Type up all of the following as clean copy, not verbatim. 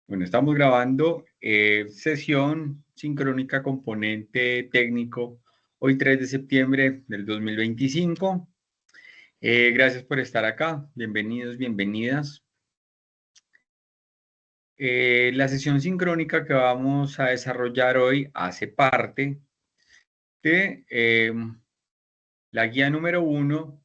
Bueno, estamos grabando sesión sincrónica componente técnico hoy 3 de septiembre del 2025. Gracias por estar acá. Bienvenidos, bienvenidas. La sesión sincrónica que vamos a desarrollar hoy hace parte de la guía número 1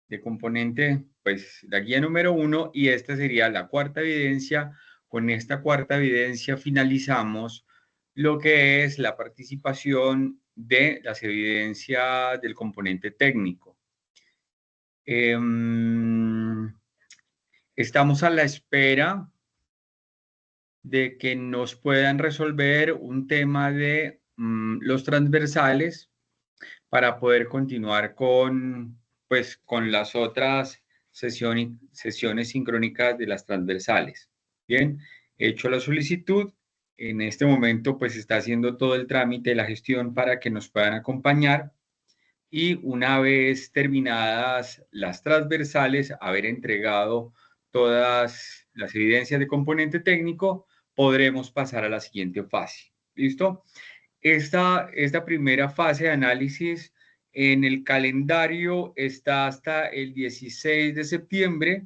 de componente, pues la guía número 1 y esta sería la cuarta evidencia. Con esta cuarta evidencia finalizamos lo que es la participación de las evidencias del componente técnico. Estamos a la espera de que nos puedan resolver un tema de los transversales para poder continuar con las otras sesiones sincrónicas de las transversales. Bien, he hecho la solicitud. En este momento, pues está haciendo todo el trámite, la gestión para que nos puedan acompañar. Y una vez terminadas las transversales, haber entregado todas las evidencias de componente técnico, podremos pasar a la siguiente fase. ¿Listo? Esta primera fase de análisis en el calendario está hasta el 16 de septiembre.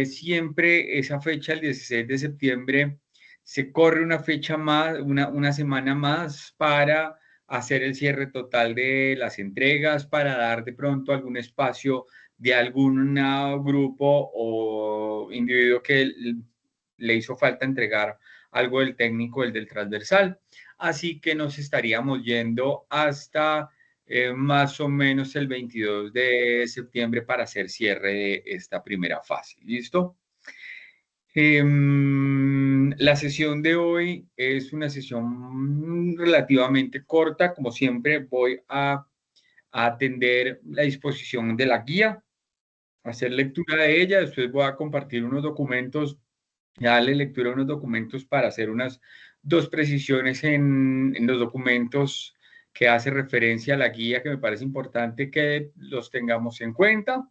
Siempre esa fecha, el 16 de septiembre, se corre una fecha más, una semana más para hacer el cierre total de las entregas, para dar de pronto algún espacio de algún grupo o individuo que le hizo falta entregar algo del técnico, el del transversal. Así que nos estaríamos yendo hasta más o menos el 22 de septiembre para hacer cierre de esta primera fase. ¿Listo? La sesión de hoy es una sesión relativamente corta. Como siempre, voy a atender la disposición de la guía, hacer lectura de ella. Después voy a compartir unos documentos, darle lectura a unos documentos para hacer unas dos precisiones en los documentos que hace referencia a la guía, que me parece importante que los tengamos en cuenta.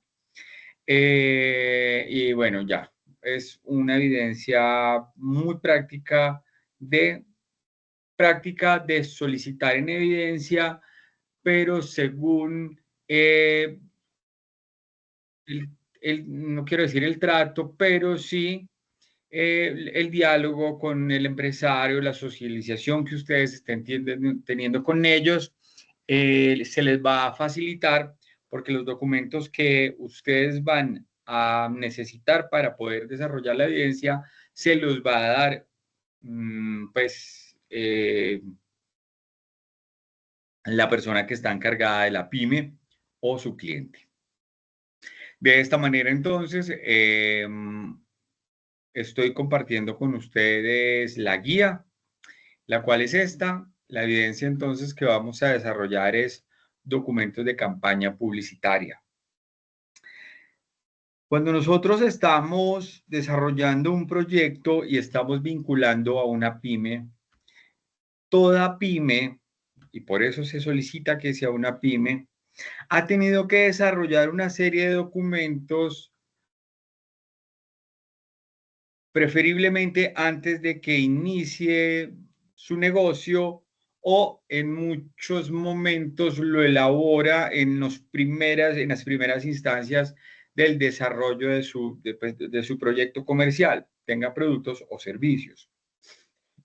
Y bueno, ya, es una evidencia muy práctica de solicitar en evidencia, pero según no quiero decir el trato, pero sí el diálogo con el empresario, la socialización que ustedes estén teniendo con ellos, se les va a facilitar porque los documentos que ustedes van a necesitar para poder desarrollar la evidencia se los va a dar, la persona que está encargada de la pyme o su cliente. De esta manera, entonces, estoy compartiendo con ustedes la guía, la cual es esta. La evidencia entonces que vamos a desarrollar es documentos de campaña publicitaria. Cuando nosotros estamos desarrollando un proyecto y estamos vinculando a una pyme, toda pyme, y por eso se solicita que sea una pyme, ha tenido que desarrollar una serie de documentos, preferiblemente antes de que inicie su negocio, o en muchos momentos lo elabora en las primeras instancias del desarrollo de su proyecto comercial, tenga productos o servicios.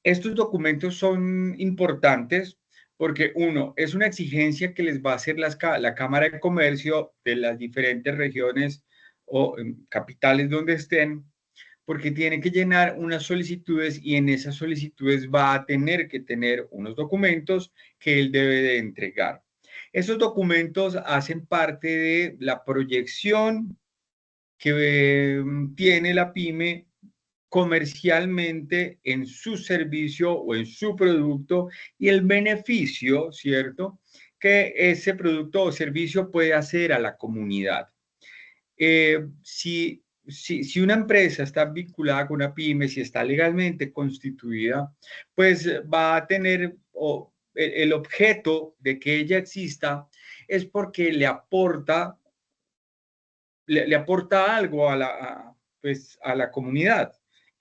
Estos documentos son importantes porque, uno, es una exigencia que les va a hacer la Cámara de Comercio de las diferentes regiones o capitales donde estén, porque tiene que llenar unas solicitudes y en esas solicitudes va a tener que tener unos documentos que él debe de entregar. Esos documentos hacen parte de la proyección que tiene la pyme comercialmente en su servicio o en su producto y el beneficio, ¿cierto?, que ese producto o servicio puede hacer a la comunidad. Si una empresa está vinculada con una pyme, si está legalmente constituida, pues va a tener el objeto de que ella exista es porque le aporta algo pues, a la comunidad.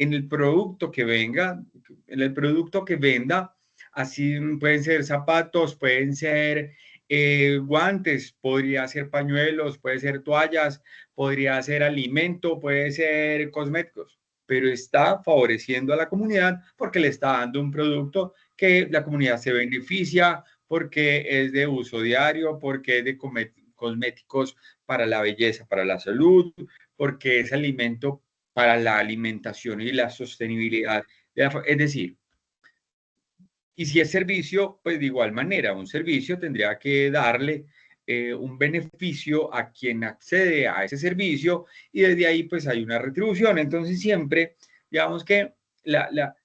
en el producto que venga, en el producto que venda, así pueden ser zapatos, pueden ser guantes, podría ser pañuelos, puede ser toallas, podría ser alimento, puede ser cosméticos, pero está favoreciendo a la comunidad porque le está dando un producto que la comunidad se beneficia, porque es de uso diario, porque es de cosméticos para la belleza, para la salud, porque es alimento para la alimentación y la sostenibilidad. Es decir, y si es servicio, pues de igual manera, un servicio tendría que darle un beneficio a quien accede a ese servicio y desde ahí pues hay una retribución. Entonces siempre, digamos que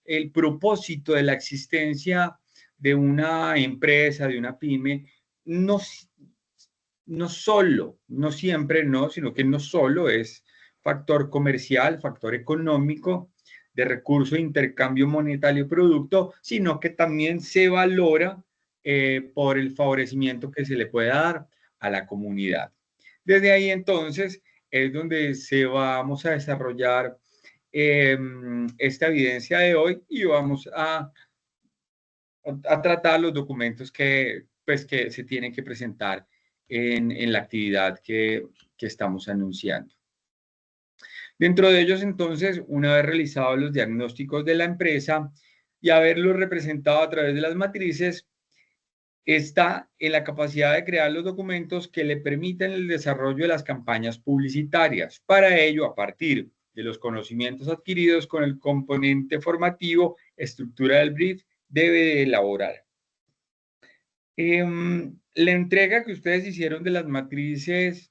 el propósito de la existencia de una empresa, de una pyme, no, no solo, no siempre no, sino que no solo es factor comercial, factor económico, de recurso de intercambio monetario y producto, sino que también se valora por el favorecimiento que se le puede dar a la comunidad. Desde ahí entonces es donde se vamos a desarrollar esta evidencia de hoy y vamos a tratar los documentos que, pues, que se tienen que presentar en la actividad que estamos anunciando. Dentro de ellos, entonces, una vez realizados los diagnósticos de la empresa y haberlos representado a través de las matrices, está en la capacidad de crear los documentos que le permiten el desarrollo de las campañas publicitarias. Para ello, a partir de los conocimientos adquiridos con el componente formativo, estructura del brief, debe de elaborar. La entrega que ustedes hicieron de las matrices,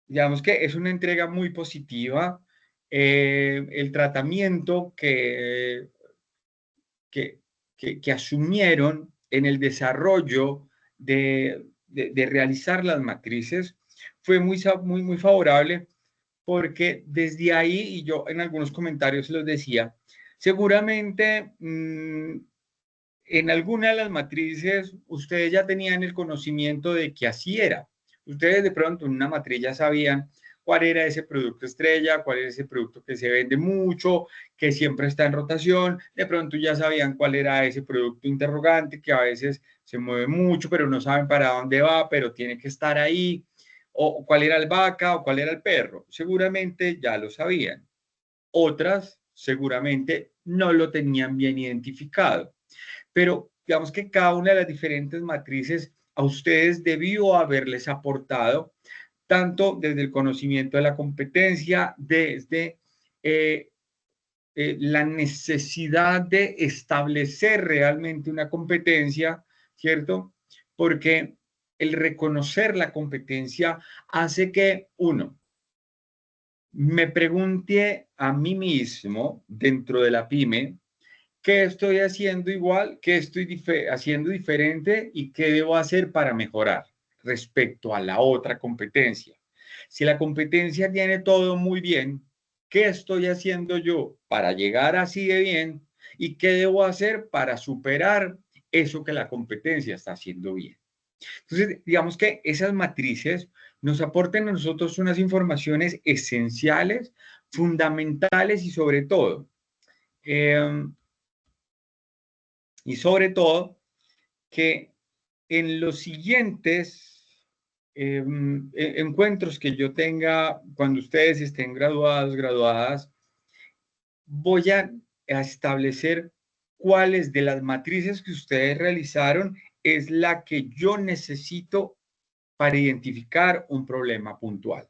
digamos que es una entrega muy positiva. El tratamiento que asumieron en el desarrollo de realizar las matrices fue muy favorable porque desde ahí, y yo en algunos comentarios se los decía, seguramente en alguna de las matrices ustedes ya tenían el conocimiento de que así era. Ustedes de pronto en una matriz ya sabían cuál era ese producto estrella, cuál era ese producto que se vende mucho, que siempre está en rotación. De pronto ya sabían cuál era ese producto interrogante que a veces se mueve mucho, pero no saben para dónde va, pero tiene que estar ahí. O cuál era el vaca o cuál era el perro. Seguramente ya lo sabían. Otras seguramente no lo tenían bien identificado. Pero digamos que cada una de las diferentes matrices a ustedes debió haberles aportado, tanto desde el conocimiento de la competencia, desde la necesidad de establecer realmente una competencia, ¿cierto? Porque el reconocer la competencia hace que uno me pregunte a mí mismo dentro de la pyme, ¿qué estoy haciendo igual? ¿Qué estoy haciendo diferente? ¿Y qué debo hacer para mejorar respecto a la otra competencia? Si la competencia tiene todo muy bien, ¿qué estoy haciendo yo para llegar así de bien? ¿Y qué debo hacer para superar eso que la competencia está haciendo bien? Entonces, digamos que esas matrices nos aportan a nosotros unas informaciones esenciales, fundamentales eh, y sobre todo que en los siguientes encuentros que yo tenga cuando ustedes estén graduados, graduadas, voy a establecer cuáles de las matrices que ustedes realizaron es la que yo necesito para identificar un problema puntual.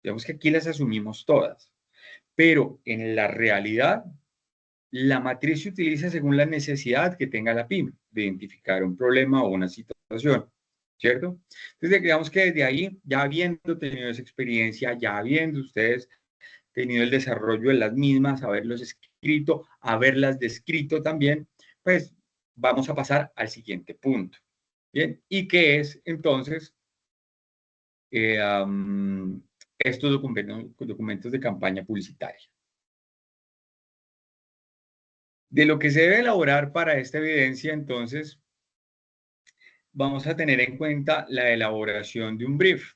Digamos que aquí las asumimos todas, pero en la realidad la matriz se utiliza según la necesidad que tenga la pyme de identificar un problema o una situación, ¿cierto? Entonces, digamos que desde ahí, ya habiendo tenido esa experiencia, ya habiendo ustedes tenido el desarrollo de las mismas, haberlos escrito, haberlas descrito también, pues vamos a pasar al siguiente punto, ¿bien? Y que es entonces estos documentos de campaña publicitaria. De lo que se debe elaborar para esta evidencia, entonces, vamos a tener en cuenta la elaboración de un brief.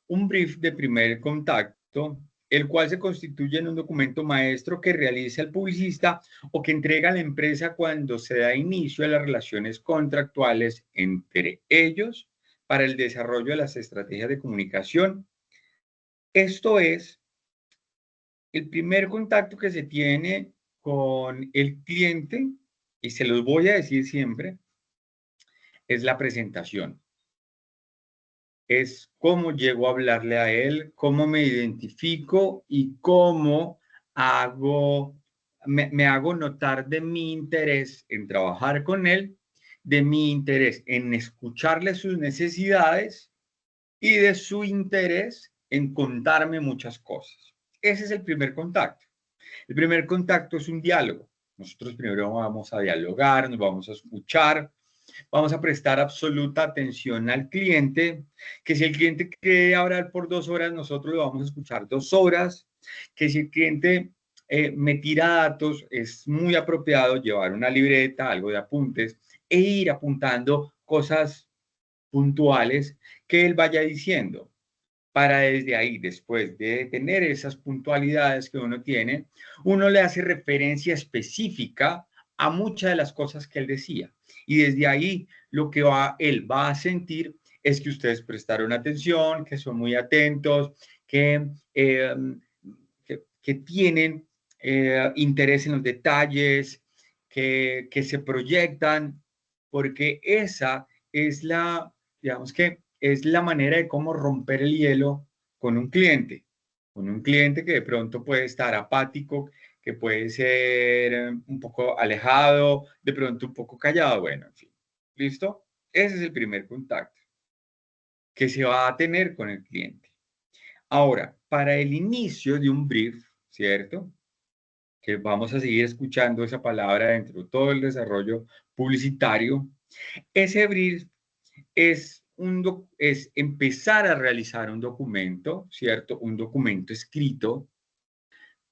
Un brief de primer contacto el cual se constituye en un documento maestro que realiza el publicista o que entrega a la empresa cuando se da inicio a las relaciones contractuales entre ellos para el desarrollo de las estrategias de comunicación. Esto es el primer contacto que se tiene con el cliente, y se los voy a decir siempre, es la presentación. Es cómo llego a hablarle a él, cómo me identifico y cómo me hago notar de mi interés en trabajar con él, de mi interés en escucharle sus necesidades y de su interés en contarme muchas cosas. Ese es el primer contacto. El primer contacto es un diálogo. Nosotros primero vamos a dialogar, nos vamos a escuchar, vamos a prestar absoluta atención al cliente, que si el cliente quiere hablar por 2 horas, nosotros lo vamos a escuchar 2 horas, que si el cliente me tira datos, es muy apropiado llevar una libreta, algo de apuntes, e ir apuntando cosas puntuales que él vaya diciendo, para desde ahí, después de tener esas puntualidades que uno tiene, uno le hace referencia específica a muchas de las cosas que él decía. Y desde ahí lo que él va a sentir es que ustedes prestaron atención, que son muy atentos, que tienen interés en los detalles, que se proyectan, porque esa es digamos que es la manera de cómo romper el hielo con un cliente que de pronto puede estar apático, que puede ser un poco alejado, de pronto un poco callado, bueno, en fin. ¿Listo? Ese es el primer contacto que se va a tener con el cliente. Ahora, para el inicio de un brief, ¿cierto? Que vamos a seguir escuchando esa palabra dentro de todo el desarrollo publicitario, ese brief es empezar a realizar un documento, ¿cierto? Un documento escrito,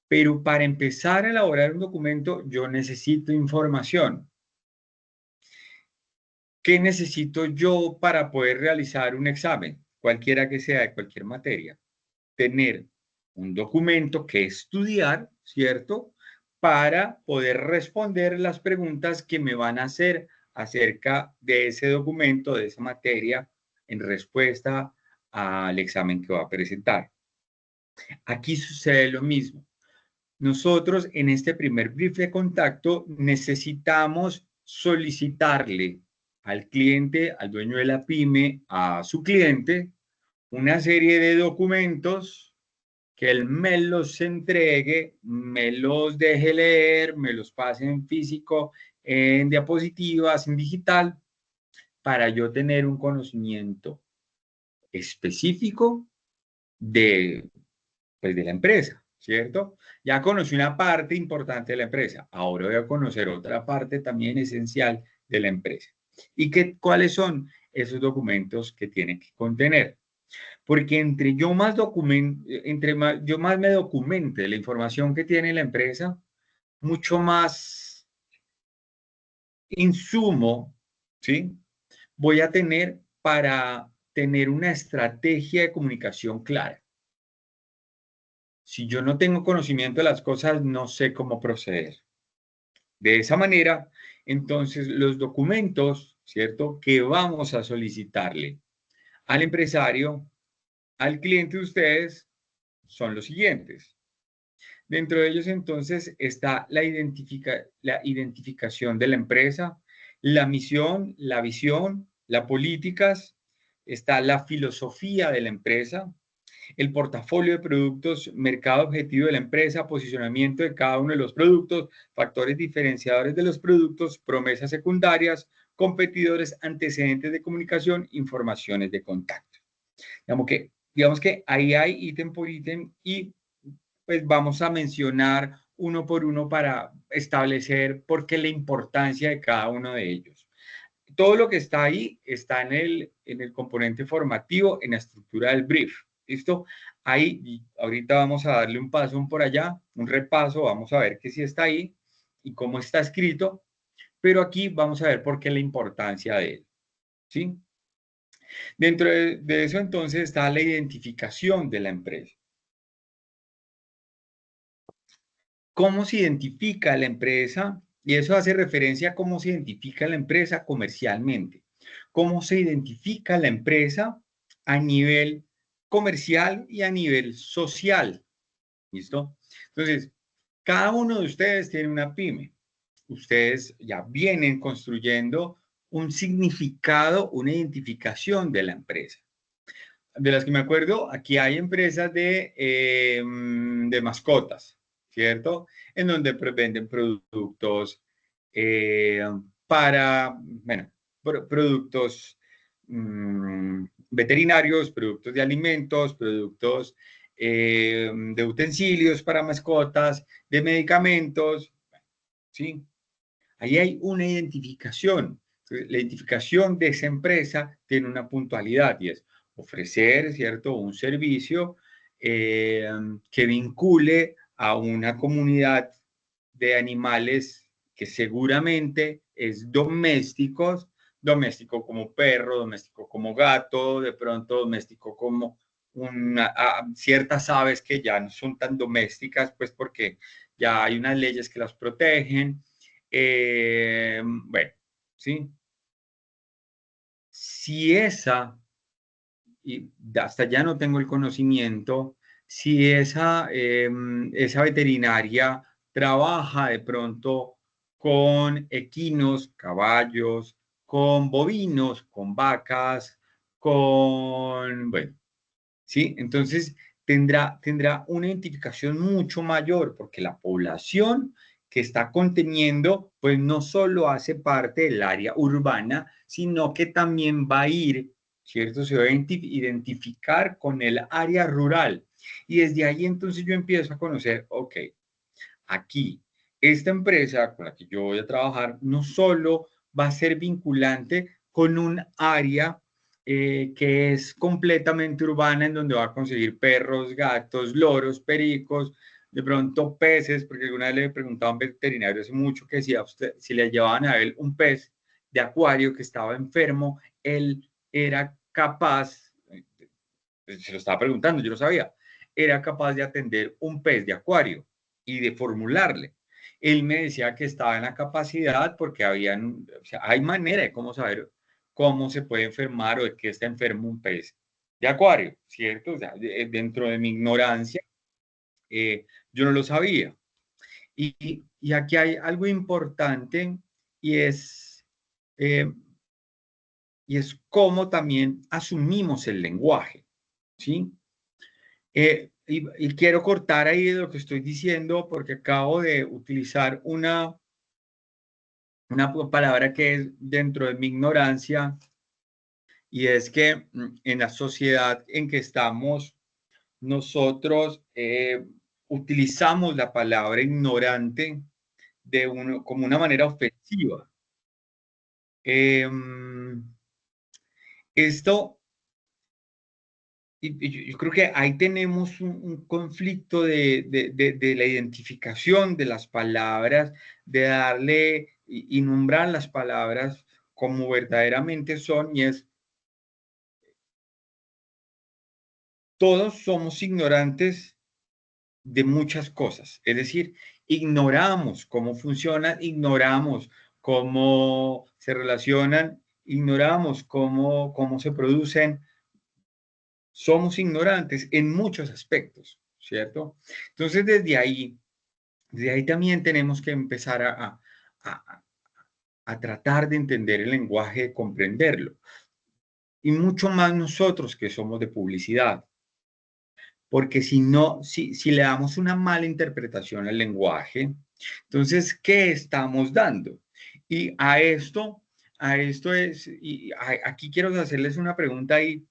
pero para empezar a elaborar un documento yo necesito información. ¿Qué necesito yo para poder realizar un examen, cualquiera que sea de cualquier materia? Tener un documento que estudiar, ¿cierto? Para poder responder las preguntas que me van a hacer acerca de ese documento, de esa materia, en respuesta al examen que va a presentar. Aquí sucede lo mismo. Nosotros en este primer brief de contacto necesitamos solicitarle al cliente, al dueño de la pyme, a su cliente, una serie de documentos que él me los entregue, me los deje leer, me los pase en físico, en diapositivas, en digital, para yo tener un conocimiento específico de, pues, de la empresa, ¿cierto? Ya conocí una parte importante de la empresa, ahora voy a conocer otra parte también esencial de la empresa. ¿Y cuáles son esos documentos que tiene que contener? Porque yo más me documente la información que tiene la empresa, mucho más insumo, ¿sí? Voy a tener para tener una estrategia de comunicación clara. Si yo no tengo conocimiento de las cosas, no sé cómo proceder. De esa manera, entonces los documentos, ¿cierto?, que vamos a solicitarle al empresario, al cliente de ustedes, son los siguientes. Dentro de ellos, entonces, está la identificación de la empresa, la misión, la visión, las políticas, está la filosofía de la empresa, el portafolio de productos, mercado objetivo de la empresa, posicionamiento de cada uno de los productos, factores diferenciadores de los productos, promesas secundarias, competidores, antecedentes de comunicación, informaciones de contacto. Digamos que ahí hay ítem por ítem y pues vamos a mencionar uno por uno para establecer por qué la importancia de cada uno de ellos. Todo lo que está ahí está en el componente formativo, en la estructura del brief. ¿Listo? Ahí, ahorita vamos a darle un paso por allá, un repaso, vamos a ver que sí está ahí y cómo está escrito, pero aquí vamos a ver por qué la importancia de él. ¿Sí? Dentro de eso entonces está la identificación de la empresa. ¿Cómo se identifica la empresa? Y eso hace referencia a cómo se identifica la empresa comercialmente. ¿Cómo se identifica la empresa a nivel comercial y a nivel social? ¿Listo? Entonces, cada uno de ustedes tiene una pyme. Ustedes ya vienen construyendo un significado, una identificación de la empresa. De las que me acuerdo, aquí hay empresas de mascotas, ¿cierto? En donde venden productos eh, bueno, productos veterinarios, productos de alimentos, productos de utensilios para mascotas, de medicamentos, ¿sí? Ahí hay una identificación. La identificación de esa empresa tiene una puntualidad y es ofrecer, ¿cierto?, un servicio que vincule a una comunidad de animales que seguramente es doméstico como perro, doméstico como gato, de pronto doméstico como ciertas aves que ya no son tan domésticas, pues porque ya hay unas leyes que las protegen. Bueno, ¿sí? Si y hasta ya no tengo el conocimiento, si esa veterinaria trabaja de pronto con equinos, caballos, con bovinos, con vacas, bueno, ¿sí? Entonces tendrá una identificación mucho mayor porque la población que está conteniendo, pues no solo hace parte del área urbana, sino que también va a ir, ¿cierto? Se va a identificar con el área rural. Y desde ahí entonces yo empiezo a conocer, ok, aquí, esta empresa con la que yo voy a trabajar no solo va a ser vinculante con un área que es completamente urbana en donde va a conseguir perros, gatos, loros, pericos, de pronto peces, porque alguna vez le preguntaba a un veterinario hace mucho que si, si le llevaban a él un pez de acuario que estaba enfermo, él era capaz, se lo estaba preguntando, yo lo sabía, era capaz de atender un pez de acuario y de formularle. Él me decía que estaba en la capacidad porque o sea, hay manera de cómo saber cómo se puede enfermar o de qué está enfermo un pez de acuario, ¿cierto? O sea, dentro de mi ignorancia, yo no lo sabía. Y aquí hay algo importante y es, eh, y es cómo también asumimos el lenguaje, ¿sí? Y quiero cortar ahí de lo que estoy diciendo porque acabo de utilizar una palabra que es dentro de mi ignorancia y es que en la sociedad en que estamos, nosotros utilizamos la palabra ignorante como una manera ofensiva. Eh, esto y yo creo que ahí tenemos un conflicto de la identificación de las palabras, de darle y nombrar las palabras como verdaderamente son, y es, todos somos ignorantes de muchas cosas, es decir, ignoramos cómo funcionan, ignoramos cómo se relacionan, ignoramos cómo se producen, somos ignorantes en muchos aspectos, ¿cierto? Entonces, desde ahí también tenemos que empezar a, a tratar de entender el lenguaje, comprenderlo. Y mucho más nosotros que somos de publicidad, porque si no, si le damos una mala interpretación al lenguaje, entonces, ¿qué estamos dando? Y a esto es, aquí quiero hacerles una pregunta ahí,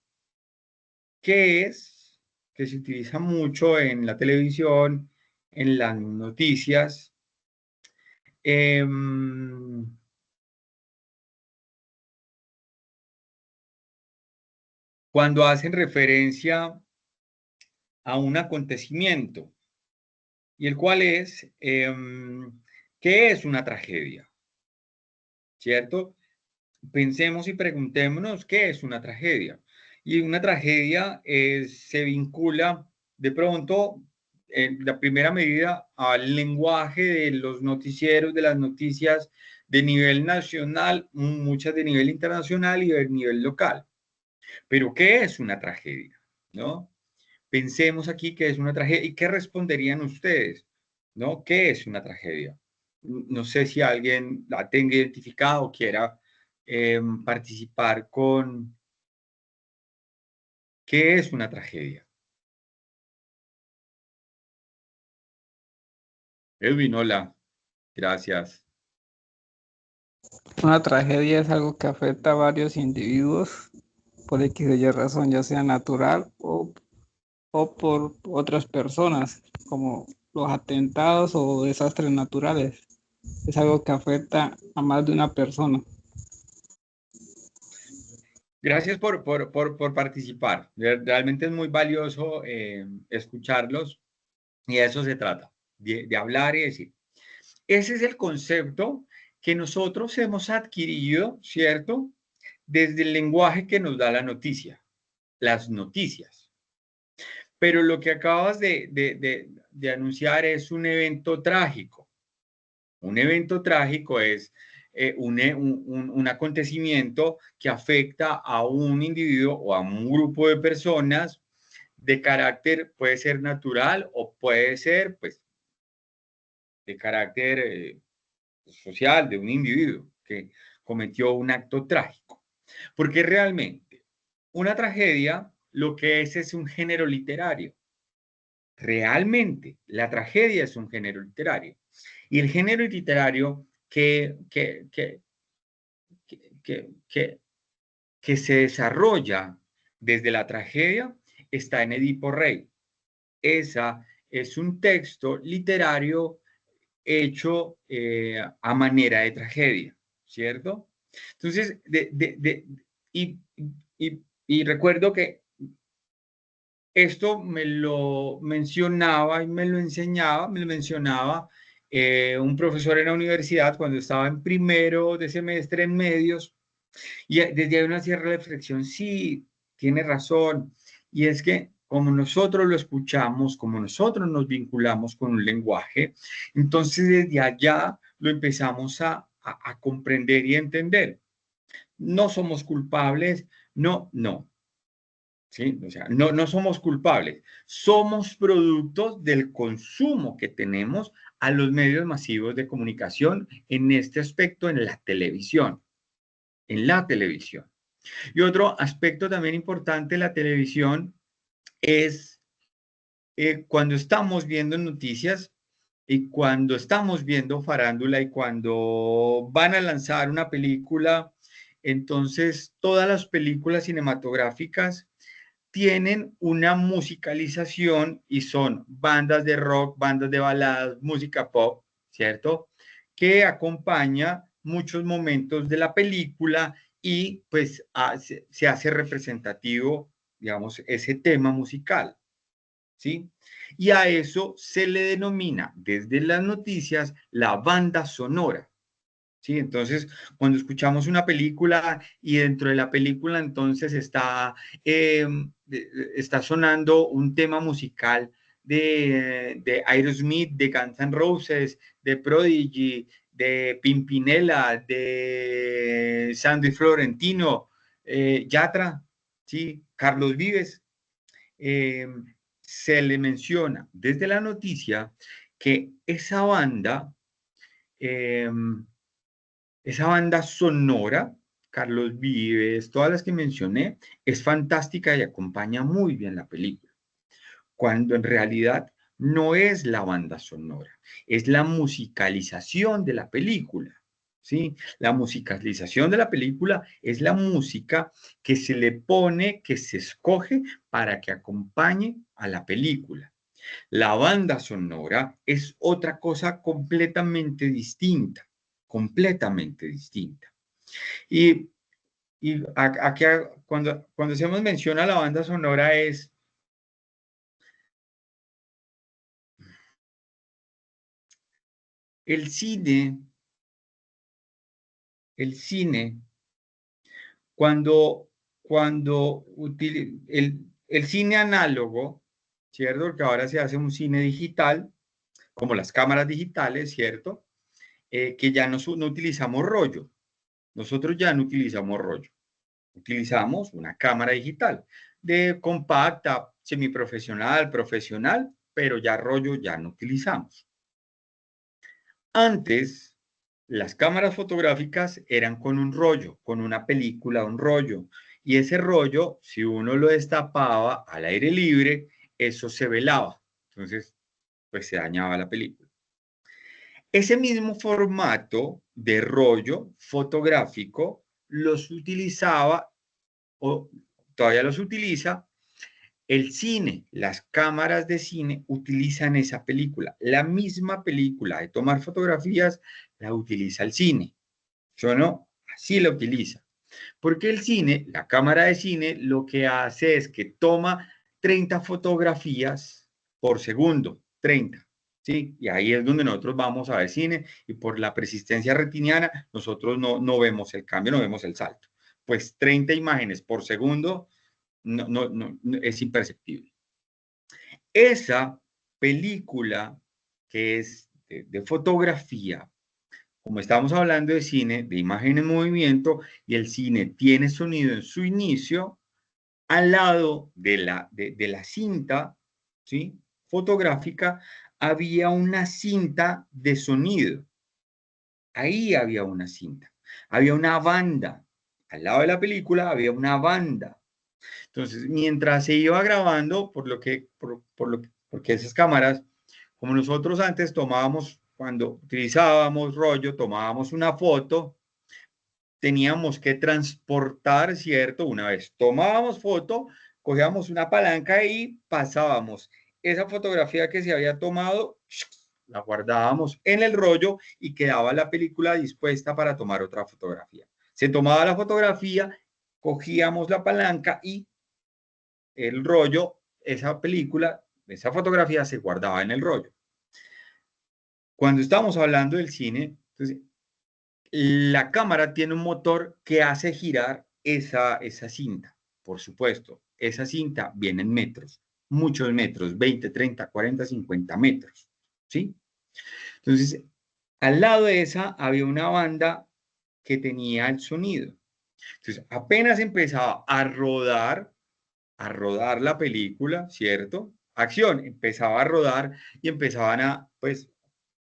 ¿qué es que se utiliza mucho en la televisión, en las noticias? Eh, Cuando hacen referencia a un acontecimiento, y el cual es, ¿qué es una tragedia? ¿Cierto? Pensemos y preguntémonos qué es una tragedia. Y una tragedia se vincula de pronto en la primera medida al lenguaje de los noticieros, de las noticias de nivel nacional, muchas de nivel internacional y de nivel local. Pero ¿qué es una tragedia? ¿No? Pensemos aquí qué es una tragedia y qué responderían ustedes, ¿no? ¿Qué es una tragedia? No sé si alguien la tenga identificado o quiera participar con qué es una tragedia. Edwin, hola, gracias. Una tragedia es algo que afecta a varios individuos por X o Y razón, ya sea natural o por otras personas, como los atentados o desastres naturales. Es algo que afecta a más de una persona. Gracias por participar. Realmente es muy valioso escucharlos y de eso se trata, de hablar y decir. Ese es el concepto que nosotros hemos adquirido, ¿cierto? Desde el lenguaje que nos da la noticia, las noticias. Pero lo que acabas de anunciar es un evento trágico. Un evento trágico es un acontecimiento que afecta a un individuo o a un grupo de personas de carácter, puede ser natural o puede ser, pues, de carácter social de un individuo que cometió un acto trágico. Porque realmente una tragedia lo que es un género literario. Realmente la tragedia es un género literario. Y el género literario que, que se desarrolla desde la tragedia está en Edipo Rey. Esa es un texto literario hecho a manera de tragedia, ¿cierto? Entonces, y, y recuerdo que esto me lo mencionaba y me lo enseñaba, me lo mencionaba un profesor en la universidad cuando estaba en primero de semestre en medios, y desde ahí una cierta reflexión, sí, tiene razón, y es que como nosotros lo escuchamos, como nosotros nos vinculamos con un lenguaje, entonces desde allá lo empezamos a comprender y entender. No somos culpables, no, no. ¿Sí? O sea, no somos culpables, somos productos del consumo que tenemos a los medios masivos de comunicación en este aspecto en la televisión, en la televisión. Y otro aspecto también importante de la televisión es cuando estamos viendo noticias y cuando estamos viendo farándula y cuando van a lanzar una película, entonces todas las películas cinematográficas tienen una musicalización y son bandas de rock, bandas de baladas, música pop, ¿cierto? Que acompaña muchos momentos de la película y pues se hace representativo, digamos, ese tema musical, ¿sí? Y a eso se le denomina desde las noticias la banda sonora. ¿Sí? Entonces, cuando escuchamos una película y dentro de la película entonces eh, está sonando un tema musical de Aerosmith, de Guns N' Roses, de Prodigy, de Pimpinela, de Sandy Florentino, Yatra, ¿sí? Carlos Vives, eh, se le menciona desde la noticia que eh, esa banda sonora, Carlos Vives, todas las que mencioné, es fantástica y acompaña muy bien la película, cuando en realidad no es la banda sonora, es la musicalización de la película. ¿Sí? La musicalización de la película es la música que se le pone, que se escoge para que acompañe a la película. La banda sonora es otra cosa completamente distinta. Y, y aquí, cuando hacemos mención a la banda sonora es el cine, el cine, cuando el cine análogo, ¿cierto? Porque ahora se hace un cine digital, como las cámaras digitales, ¿cierto? Que ya no utilizamos rollo. Nosotros ya no utilizamos rollo. Utilizamos una cámara digital de compacta, semiprofesional, profesional, pero ya rollo ya no utilizamos. Antes, las cámaras fotográficas eran con un rollo, con una película, un rollo. Y ese rollo, si uno lo destapaba al aire libre, eso se velaba. Entonces, pues se dañaba la película. Ese mismo formato de rollo fotográfico los utilizaba o todavía los utiliza el cine. Las cámaras de cine utilizan esa película. La misma película de tomar fotografías la utiliza el cine. Yo no, así la utiliza. Porque el cine, la cámara de cine, lo que hace es que toma 30 fotografías por segundo, 30. ¿Sí? Y ahí es donde nosotros vamos a ver cine y por la persistencia retiniana nosotros no vemos el cambio, no vemos el salto. Pues 30 imágenes por segundo no, es imperceptible. Esa película que es de fotografía, como estamos hablando de cine, de imagen en movimiento, y el cine tiene sonido en su inicio, al lado de la cinta, ¿sí? Fotográfica, había una cinta de sonido. Ahí había una cinta. Había una banda. Al lado de la película había una banda. Entonces, mientras se iba grabando, porque esas cámaras, como nosotros antes tomábamos, cuando utilizábamos rollo, tomábamos una foto, teníamos que transportar, ¿cierto? Una vez tomábamos foto, cogíamos una palanca y pasábamos esa fotografía que se había tomado, la guardábamos en el rollo y quedaba la película dispuesta para tomar otra fotografía. Se tomaba la fotografía, cogíamos la palanca y el rollo, esa película, esa fotografía se guardaba en el rollo. Cuando estamos hablando del cine, entonces, la cámara tiene un motor que hace girar esa cinta, por supuesto. Esa cinta viene en metros, muchos metros, 20, 30, 40, 50 metros, ¿sí? Entonces, al lado de esa había una banda que tenía el sonido. Entonces, apenas empezaba a rodar la película, ¿cierto? Acción, empezaba a rodar y empezaban a, pues,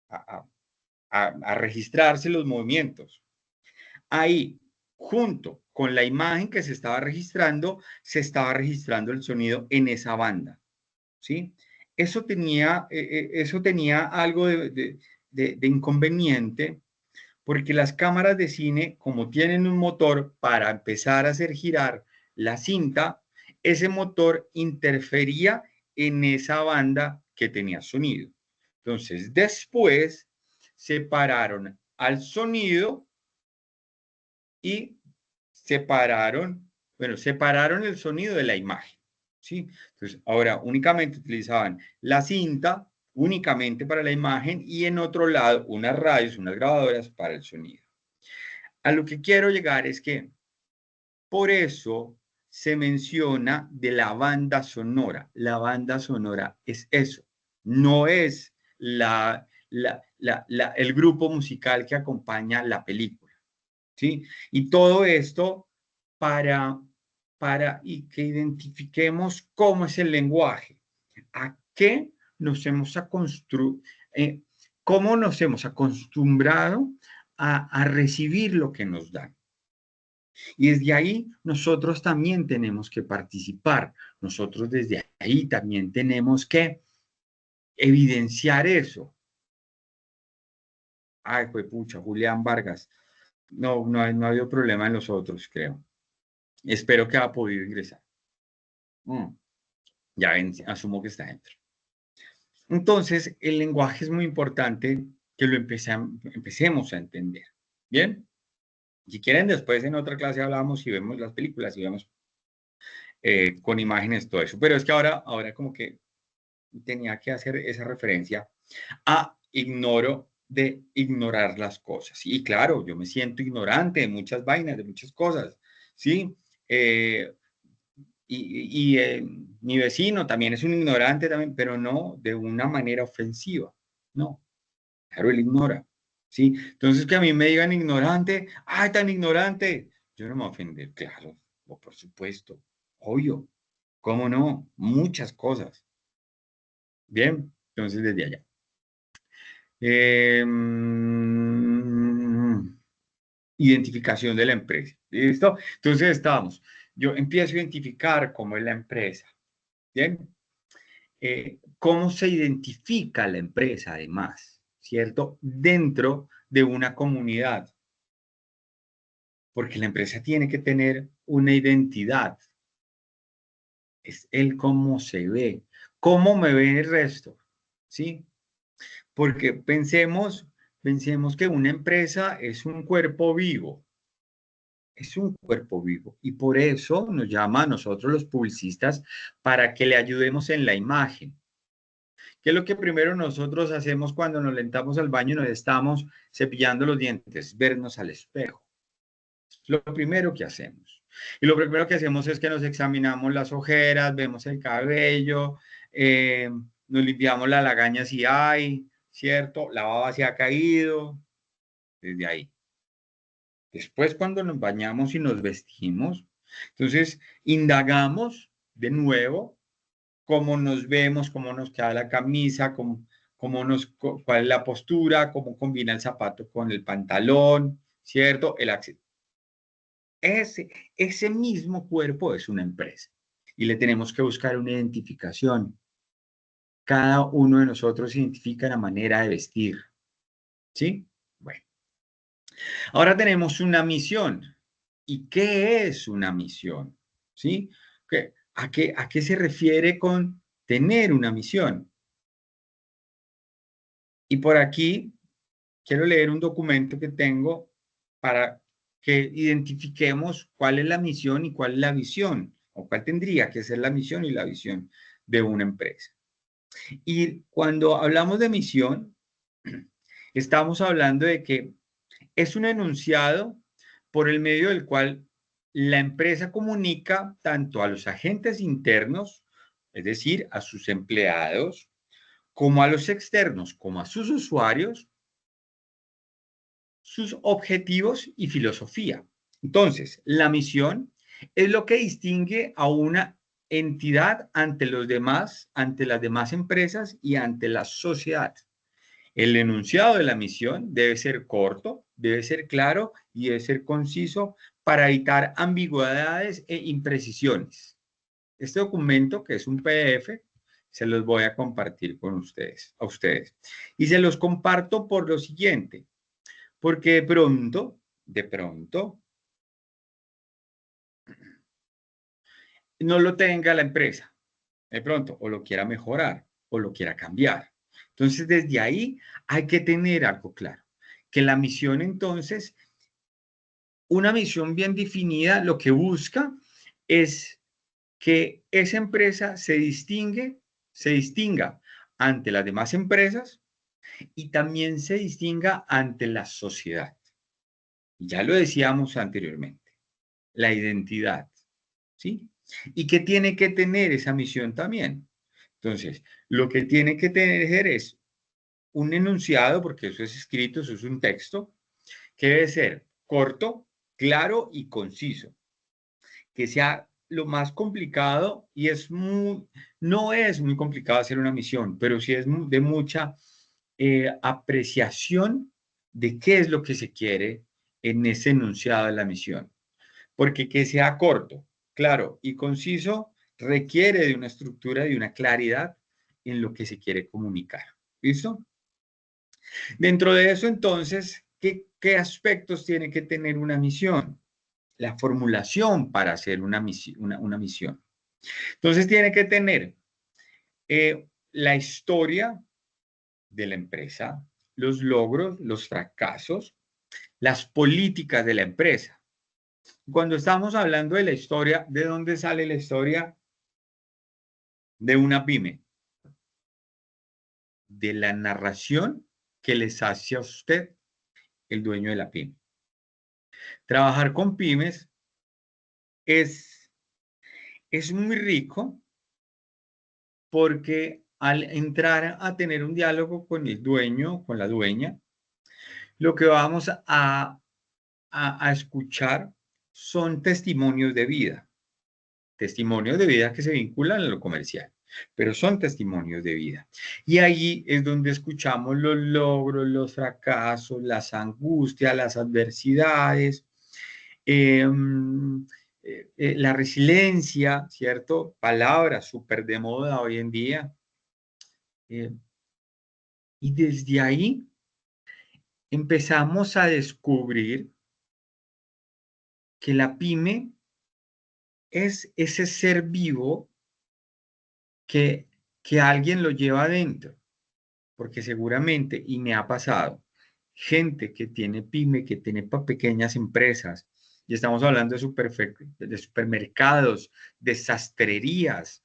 a, a registrarse los movimientos. Ahí, junto con la imagen que se estaba registrando el sonido en esa banda, ¿sí? Eso tenía algo de inconveniente, porque las cámaras de cine, como tienen un motor para empezar a hacer girar la cinta, ese motor interfería en esa banda que tenía sonido. Entonces, después separaron al sonido y separaron el sonido de la imagen, ¿sí? Entonces, ahora únicamente utilizaban la cinta únicamente para la imagen y en otro lado unas radios, unas grabadoras para el sonido. A lo que quiero llegar es que por eso se menciona de la banda sonora. La banda sonora es eso, no es el grupo musical que acompaña la película, ¿sí? Y todo esto para, y que identifiquemos cómo es el lenguaje, a qué nos hemos cómo nos hemos acostumbrado a recibir lo que nos dan. Y desde ahí nosotros también tenemos que participar, nosotros desde ahí también tenemos que evidenciar eso. Ay, pues pucha, Julián Vargas. No ha habido problema en los otros, creo. Espero que haya podido ingresar. Ya ven, asumo que está dentro. Entonces, el lenguaje es muy importante que lo empecemos a entender. ¿Bien? Si quieren, después en otra clase hablamos y vemos las películas y vemos con imágenes todo eso. Pero es que ahora como que tenía que hacer esa referencia a ignorar las cosas. Y claro, yo me siento ignorante de muchas vainas, de muchas cosas, ¿sí? Y mi vecino también es un ignorante, también, pero no de una manera ofensiva. No, claro, él ignora. ¿Sí? Entonces que a mí me digan ignorante, ¡ay, tan ignorante! Yo no me voy a ofender, claro, o por supuesto, obvio, ¿cómo no? Muchas cosas. Bien, entonces desde allá. Identificación de la empresa. ¿Listo? Entonces estábamos. Yo empiezo a identificar cómo es la empresa. Bien. ¿Cómo se identifica la empresa además? ¿Cierto? Dentro de una comunidad. Porque la empresa tiene que tener una identidad. Es el cómo se ve. ¿Cómo me ve el resto? ¿Sí? Porque pensemos que una empresa es un cuerpo vivo. Es un cuerpo vivo y por eso nos llama a nosotros los publicistas para que le ayudemos en la imagen. ¿Qué es lo que primero nosotros hacemos cuando nos lentamos al baño y nos estamos cepillando los dientes? Vernos al espejo. Lo primero que hacemos. Y lo primero que hacemos es que nos examinamos las ojeras, vemos el cabello, nos limpiamos la lagaña si hay, ¿cierto? La baba si ha caído, desde ahí. Después, cuando nos bañamos y nos vestimos, entonces indagamos de nuevo cómo nos vemos, cómo nos queda la camisa, cuál es la postura, cómo combina el zapato con el pantalón, ¿cierto? Ese mismo cuerpo es una empresa y le tenemos que buscar una identificación. Cada uno de nosotros identifica la manera de vestir, ¿sí? Bueno, ahora tenemos una misión. ¿Y qué es una misión? ¿Sí? ¿A qué se refiere con tener una misión? Y por aquí quiero leer un documento que tengo para que identifiquemos cuál es la misión y cuál es la visión, o cuál tendría que ser la misión y la visión de una empresa. Y cuando hablamos de misión, estamos hablando de que es un enunciado por el medio del cual la empresa comunica tanto a los agentes internos, es decir, a sus empleados, como a los externos, como a sus usuarios, sus objetivos y filosofía. Entonces, la misión es lo que distingue a una entidad ante los demás, ante las demás empresas y ante la sociedad. El enunciado de la misión debe ser corto, debe ser claro y debe ser conciso para evitar ambigüedades e imprecisiones. Este documento, que es un PDF, se los voy a compartir con ustedes, a ustedes. Y se los comparto por lo siguiente, porque de pronto, no lo tenga la empresa, de pronto, o lo quiera mejorar, o lo quiera cambiar. Entonces, desde ahí hay que tener algo claro, que la misión entonces, una misión bien definida, lo que busca es que esa empresa se distinga ante las demás empresas y también se distinga ante la sociedad. Ya lo decíamos anteriormente, la identidad, ¿sí? ¿Y qué tiene que tener esa misión también? Entonces, lo que tiene que tener es un enunciado, porque eso es escrito, eso es un texto, que debe ser corto, claro y conciso, que sea lo más complicado y no es muy complicado hacer una misión, pero sí es de mucha apreciación de qué es lo que se quiere en ese enunciado de la misión. Porque que sea corto, claro y conciso requiere de una estructura y una claridad en lo que se quiere comunicar. ¿Listo? Dentro de eso, entonces, ¿qué aspectos tiene que tener una misión? La formulación para hacer una misión. Entonces, tiene que tener la historia de la empresa, los logros, los fracasos, las políticas de la empresa. Cuando estamos hablando de la historia, ¿de dónde sale la historia de una pyme? De la narración que les hace a usted el dueño de la pyme. Trabajar con pymes es muy rico porque al entrar a tener un diálogo con el dueño, con la dueña, lo que vamos a escuchar son testimonios de vida que se vinculan a lo comercial, pero son testimonios de vida. Y allí es donde escuchamos los logros, los fracasos, las angustias, las adversidades, la resiliencia, ¿cierto? Palabras súper de moda hoy en día. Eh, y desde ahí empezamos a descubrir que la pyme es ese ser vivo que, que alguien lo lleva adentro, porque seguramente, y me ha pasado, gente que tiene pyme, que tiene pequeñas empresas, y estamos hablando de supermercados, de sastrerías,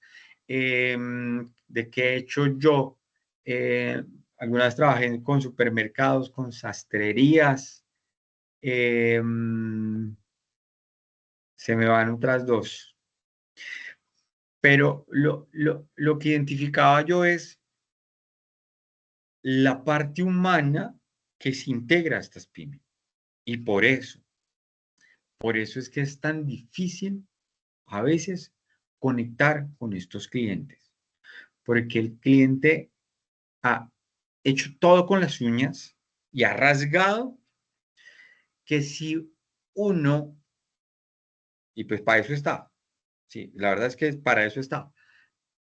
de qué he hecho yo. Eh, Algunas trabajé con supermercados, con sastrerías, eh, se me van otras dos. Pero lo que identificaba yo es la parte humana que se integra a estas pymes. Y por eso es que es tan difícil a veces conectar con estos clientes, porque el cliente ha hecho todo con las uñas y ha rasgado que si uno, y pues para eso está, sí, la verdad es que para eso está,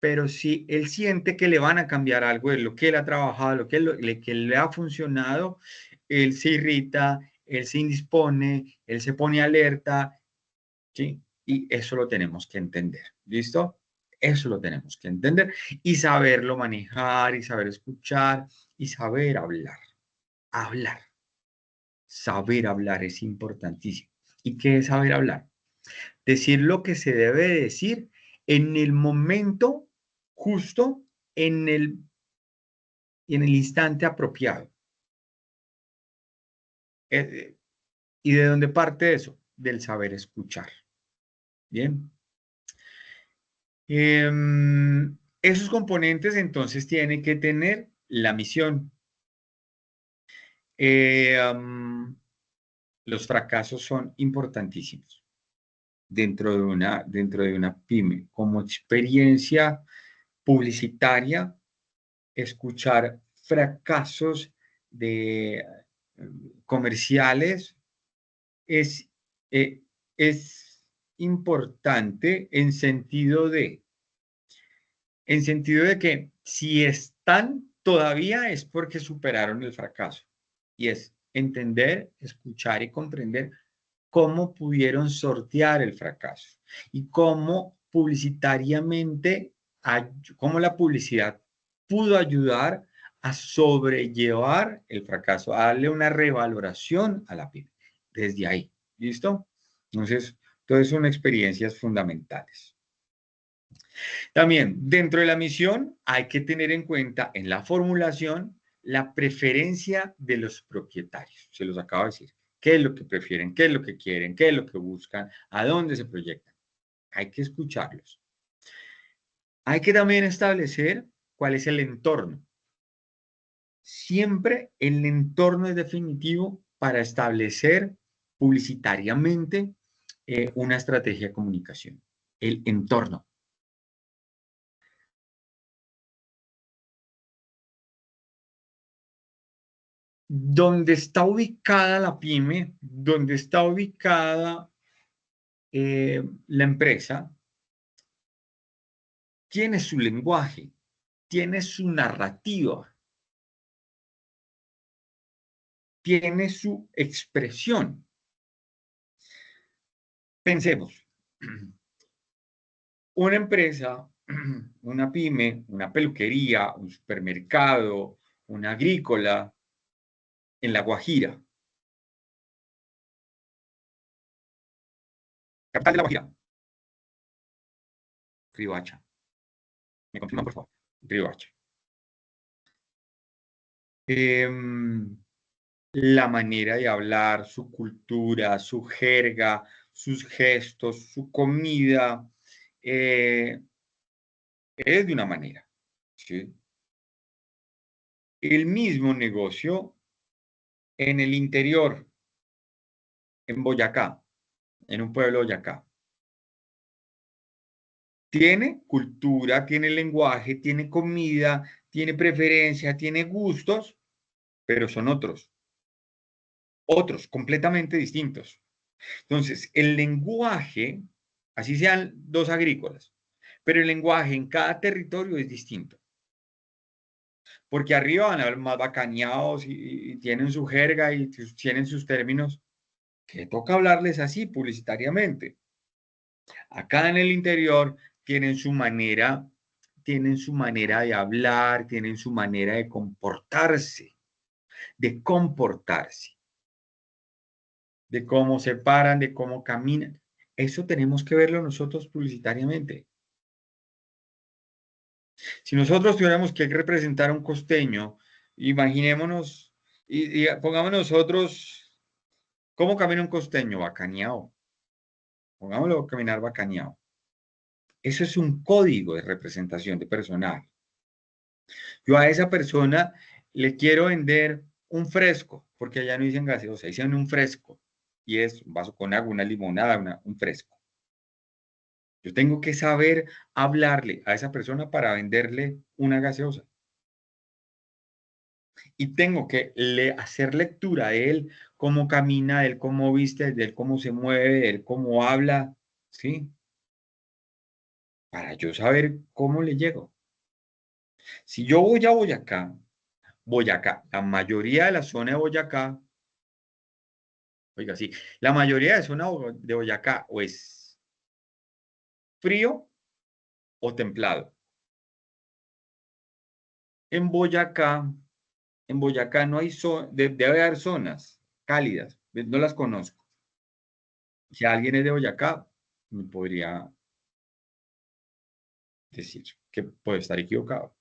pero si él siente que le van a cambiar algo de lo que él ha trabajado, que le ha funcionado, él se irrita, él se indispone, él se pone alerta, ¿sí? Y eso lo tenemos que entender, ¿listo? Eso lo tenemos que entender y saberlo manejar y saber escuchar y saber hablar. Hablar. Saber hablar es importantísimo. ¿Y qué es saber hablar? Decir lo que se debe decir en el momento justo, en el instante apropiado. Eh, ¿Y de dónde parte eso? Del saber escuchar. Bien. Esos componentes entonces tienen que tener la misión. Los fracasos son importantísimos dentro de una pyme. Como experiencia publicitaria, escuchar fracasos de comerciales es, eh, es importante en sentido de que si están todavía es porque superaron el fracaso. Y es entender, escuchar y comprender cómo pudieron sortear el fracaso y cómo publicitariamente, cómo la publicidad pudo ayudar a sobrellevar el fracaso, a darle una revaloración a la pyme. Desde ahí, ¿listo? Entonces, todas son experiencias fundamentales. También, dentro de la misión, hay que tener en cuenta en la formulación la preferencia de los propietarios. Se los acabo de decir. ¿Qué es lo que prefieren? ¿Qué es lo que quieren? ¿Qué es lo que buscan? ¿A dónde se proyectan? Hay que escucharlos. Hay que también establecer cuál es el entorno. Siempre el entorno es definitivo para establecer publicitariamente una estrategia de comunicación. El entorno. Donde está ubicada la pyme, donde está ubicada la empresa, tiene su lenguaje, tiene su narrativa, tiene su expresión. Pensemos, una empresa, una pyme, una peluquería, un supermercado, una agrícola en La Guajira. Capital de La Guajira. Riohacha. ¿Me confirman, por favor? Riohacha. La manera de hablar, su cultura, su jerga, sus gestos, su comida, es de una manera, ¿sí? El mismo negocio en el interior, en Boyacá, en un pueblo de Boyacá. Tiene cultura, tiene lenguaje, tiene comida, tiene preferencia, tiene gustos, pero son otros, completamente distintos. Entonces, el lenguaje, así sean dos agrícolas, pero el lenguaje en cada territorio es distinto. Porque arriba van a ver más bacaneados y tienen su jerga y tienen sus términos, que toca hablarles así publicitariamente. Acá en el interior tienen su manera de hablar, tienen su manera de comportarse, de cómo se paran, de cómo caminan. Eso tenemos que verlo nosotros publicitariamente. Si nosotros tuviéramos que representar a un costeño, imaginémonos y pongamos nosotros cómo camina un costeño, bacaneado. Pongámoslo a caminar bacaneado. Eso es un código de representación de personaje. Yo a esa persona le quiero vender un fresco, porque allá no dicen gaseosa, dicen un fresco. Y es un vaso con agua, una limonada, un fresco. Yo tengo que saber hablarle a esa persona para venderle una gaseosa. Y tengo que hacer lectura de él, cómo camina, de él cómo viste, de él cómo se mueve, de él cómo habla, ¿sí? Para yo saber cómo le llego. Si yo voy a Boyacá, la mayoría de la zona de Boyacá, oiga, sí, la mayoría de zona de Boyacá o es frío o templado. En Boyacá, en Boyacá no hay debe haber zonas cálidas, no las conozco. Si alguien es de Boyacá, me podría decir que puede estar equivocado.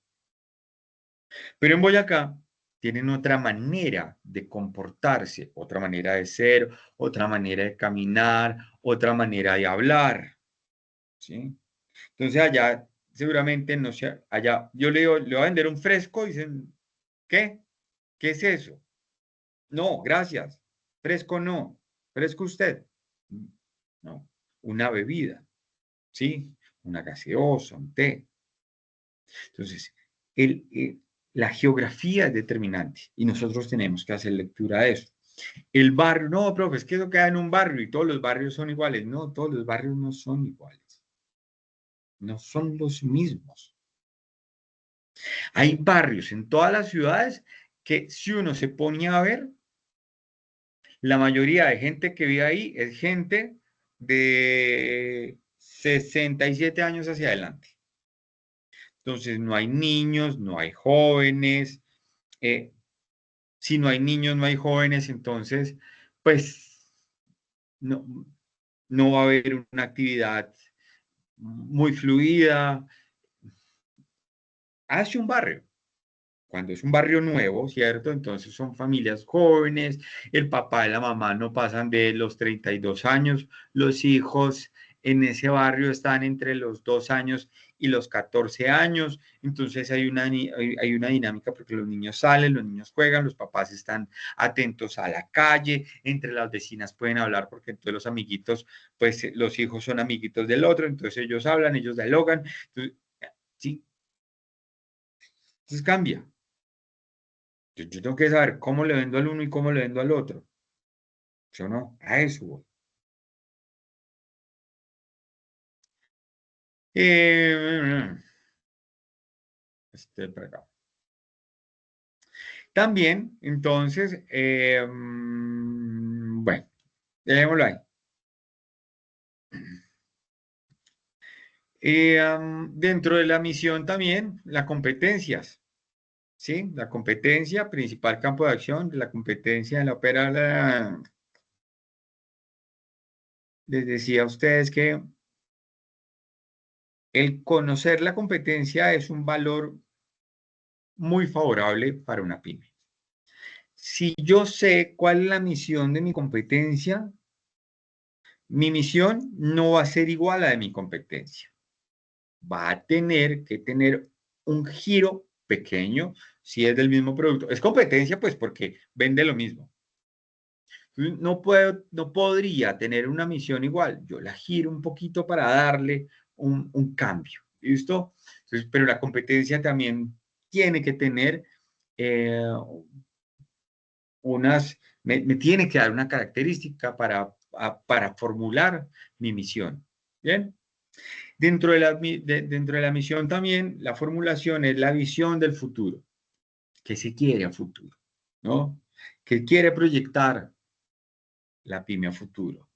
Pero en Boyacá tienen otra manera de comportarse, otra manera de ser, otra manera de caminar, otra manera de hablar, ¿sí? Entonces allá seguramente no sé, allá yo le voy a vender un fresco y dicen, ¿qué? ¿Qué es eso? No, gracias. Fresco no. Fresco usted. No, una bebida, ¿sí? Una gaseosa, un té. Entonces, la geografía es determinante y nosotros tenemos que hacer lectura de eso. El barrio, no, profe, es que eso queda en un barrio y todos los barrios son iguales. No, todos los barrios no son iguales. No son los mismos. Hay barrios en todas las ciudades que si uno se pone a ver, la mayoría de gente que vive ahí es gente de 67 años hacia adelante. Entonces no hay niños, no hay jóvenes. Si no hay niños, no hay jóvenes, entonces, pues no, no va a haber una actividad muy fluida. Hace un barrio. Cuando es un barrio nuevo, ¿cierto? Entonces son familias jóvenes, el papá y la mamá no pasan de los 32 años, los hijos en ese barrio están entre los 2 años y los 14 años, entonces hay una dinámica porque los niños salen, los niños juegan, los papás están atentos a la calle, entre las vecinas pueden hablar porque entonces los amiguitos, pues los hijos son amiguitos del otro, entonces ellos hablan, ellos dialogan, entonces, sí, entonces cambia. Yo tengo que saber cómo le vendo al uno y cómo le vendo al otro. Yo no, a eso voy. Eh, para acá. También, entonces, bueno, dejémoslo ahí. Dentro de la misión también, las competencias, ¿sí? La competencia, principal campo de acción de la competencia en la ópera. Les decía a ustedes que el conocer la competencia es un valor muy favorable para una pyme. Si yo sé cuál es la misión de mi competencia, mi misión no va a ser igual a la de mi competencia. va a tener que tener un giro pequeño si es del mismo producto. Es competencia, pues, porque vende lo mismo. No podría tener una misión igual. Yo la giro un poquito para darle un cambio. ¿Listo? Entonces, pero la competencia también tiene que tener eh, me tiene que dar una característica para formular mi misión. ¿Bien? Dentro de la misión también, la formulación es la visión del futuro. ¿Qué se quiere a futuro? ¿No? ¿Qué quiere proyectar la pyme a futuro?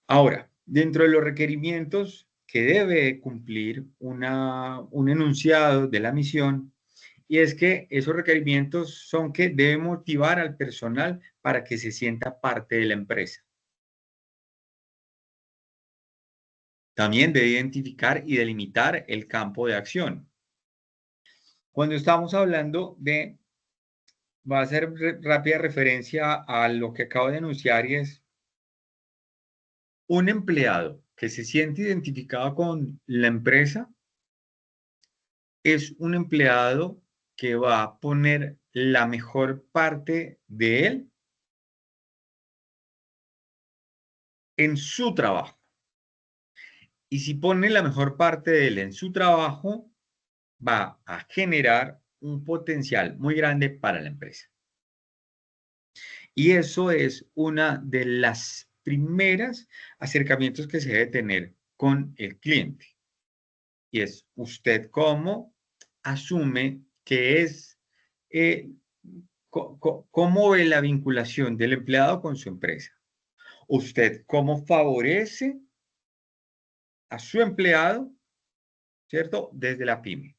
Ahora, dentro de los requerimientos que debe cumplir un enunciado de la misión, y es que esos requerimientos son que debe motivar al personal para que se sienta parte de la empresa. También debe identificar y delimitar el campo de acción. Cuando estamos hablando va a hacer rápida referencia a lo que acabo de anunciar y es un empleado que se siente identificado con la empresa es un empleado que va a poner la mejor parte de él en su trabajo. Y si pone la mejor parte de él en su trabajo, va a generar un potencial muy grande para la empresa. Y eso es una de las primeras acercamientos que se debe tener con el cliente. Y es usted cómo asume que es, cómo ve la vinculación del empleado con su empresa. Usted cómo favorece a su empleado, ¿cierto? Desde la pyme.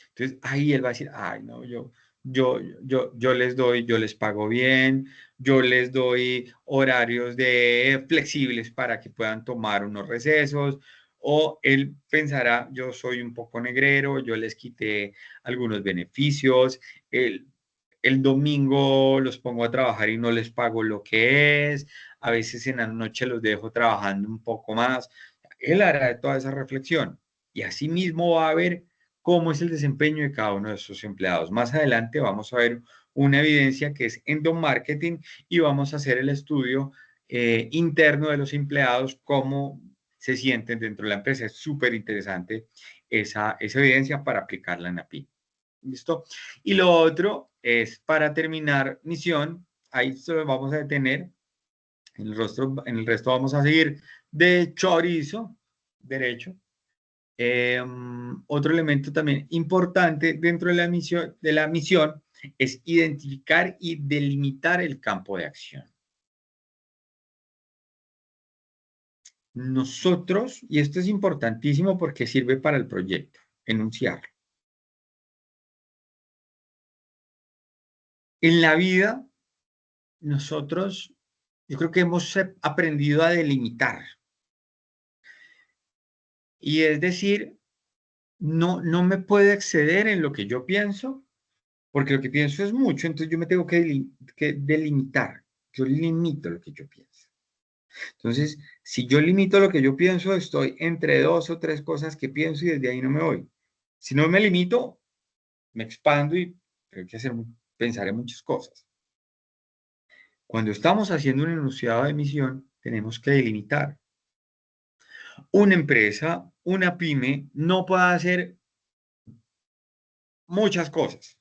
Entonces, ahí él va a decir, ay, no, yo les pago bien, yo les doy horarios flexibles para que puedan tomar unos recesos, o él pensará, yo soy un poco negrero, yo les quité algunos beneficios, el domingo los pongo a trabajar y no les pago lo que es, a veces en la noche los dejo trabajando un poco más. Él hará toda esa reflexión y asimismo va a ver cómo es el desempeño de cada uno de sus empleados. Más adelante vamos a ver una evidencia que es endomarketing y vamos a hacer el estudio interno de los empleados, cómo se sienten dentro de la empresa. Es súper interesante esa evidencia para aplicarla en API. ¿Listo? Y lo otro es para terminar misión, ahí solo vamos a detener, en el resto vamos a seguir de chorizo, derecho. Otro elemento también importante dentro de la misión es identificar y delimitar el campo de acción. Nosotros, y esto es importantísimo porque sirve para el proyecto, enunciarlo. En la vida, nosotros, yo creo que hemos aprendido a delimitar. Y es decir, no me puedo exceder en lo que yo pienso, porque lo que pienso es mucho, entonces yo me tengo que delimitar. Yo limito lo que yo pienso. Entonces, si yo limito lo que yo pienso, estoy entre dos o tres cosas que pienso y desde ahí no me voy. Si no me limito, me expando y tengo que pensar en muchas cosas. Cuando estamos haciendo un enunciado de misión, tenemos que delimitar. Una empresa, una pyme, no puede hacer muchas cosas.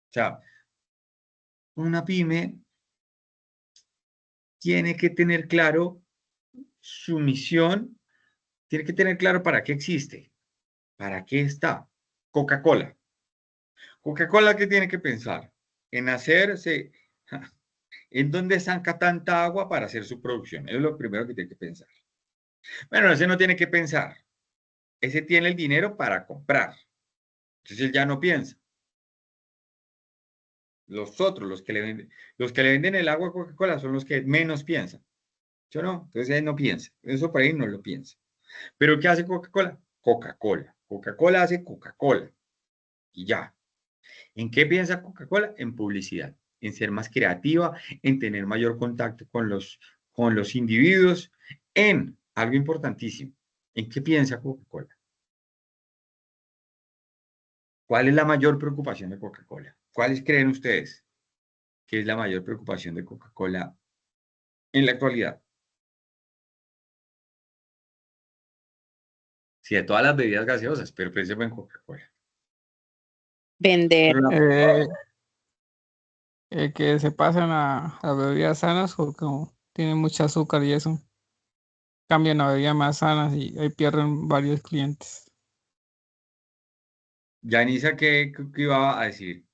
O sea, una pyme tiene que tener claro su misión, tiene que tener claro para qué existe, para qué está. Coca-Cola. Coca-Cola, ¿qué tiene que pensar? En hacerse, ¿en dónde saca tanta agua para hacer su producción? Eso es lo primero que tiene que pensar. Bueno, ese no tiene que pensar. Ese tiene el dinero para comprar. Entonces él ya no piensa. Los otros, los que le venden el agua a Coca-Cola son los que menos piensan. ¿Yo no? Entonces él no piensa. Eso para él no lo piensa. ¿Pero qué hace Coca-Cola? Coca-Cola. Coca-Cola hace Coca-Cola. Y ya. ¿En qué piensa Coca-Cola? En publicidad, en ser más creativa, en tener mayor contacto con los individuos, en algo importantísimo. ¿En qué piensa Coca-Cola? ¿Cuál es la mayor preocupación de Coca-Cola? ¿Cuáles creen ustedes que es la mayor preocupación de Coca-Cola en la actualidad? Sí, de todas las bebidas gaseosas, pero pensemos en Coca-Cola. Vender. Eh, que se pasan a bebidas sanas o como tienen mucho azúcar y eso, cambian a bebidas más sanas y ahí pierden varios clientes. Yanisa, ¿qué iba a decir?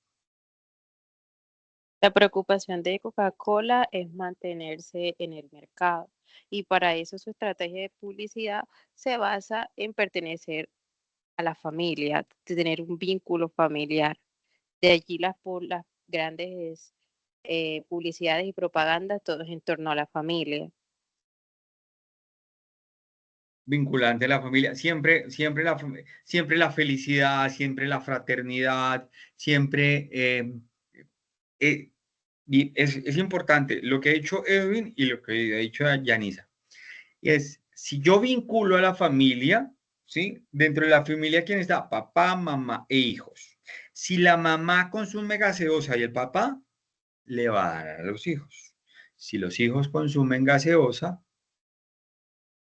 La preocupación de Coca-Cola es mantenerse en el mercado y para eso su estrategia de publicidad se basa en pertenecer a la familia, de tener un vínculo familiar. De allí las grandes publicidades y propagandas, todos en torno a la familia. Vinculante a la familia, siempre la felicidad, siempre la fraternidad, siempre eh, y es importante lo que ha dicho Edwin y lo que ha dicho Yanisa. Es, si yo vinculo a la familia, ¿sí? Dentro de la familia, ¿quién está? Papá, mamá e hijos. Si la mamá consume gaseosa y el papá, le va a dar a los hijos. Si los hijos consumen gaseosa,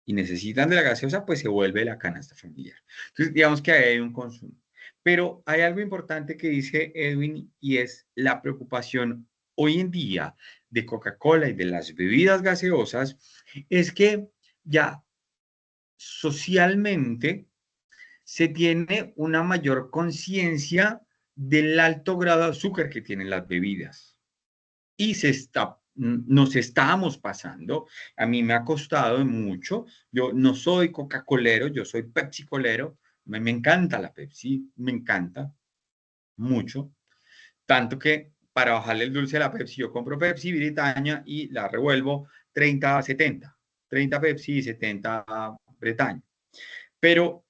y necesitan de la gaseosa, pues se vuelve la canasta familiar. Entonces, digamos que ahí hay un consumo. Pero hay algo importante que dice Edwin y es la preocupación hoy en día de Coca-Cola y de las bebidas gaseosas, es que ya socialmente se tiene una mayor conciencia del alto grado de azúcar que tienen las bebidas y nos estamos pasando. A mí me ha costado mucho. Yo no soy Coca-Colero, yo soy Pepsi-Colero. Me encanta la Pepsi, me encanta mucho. Tanto que para bajarle el dulce a la Pepsi, yo compro Pepsi Bretaña y la revuelvo 30-70. 30 Pepsi y 70 Bretaña. Pero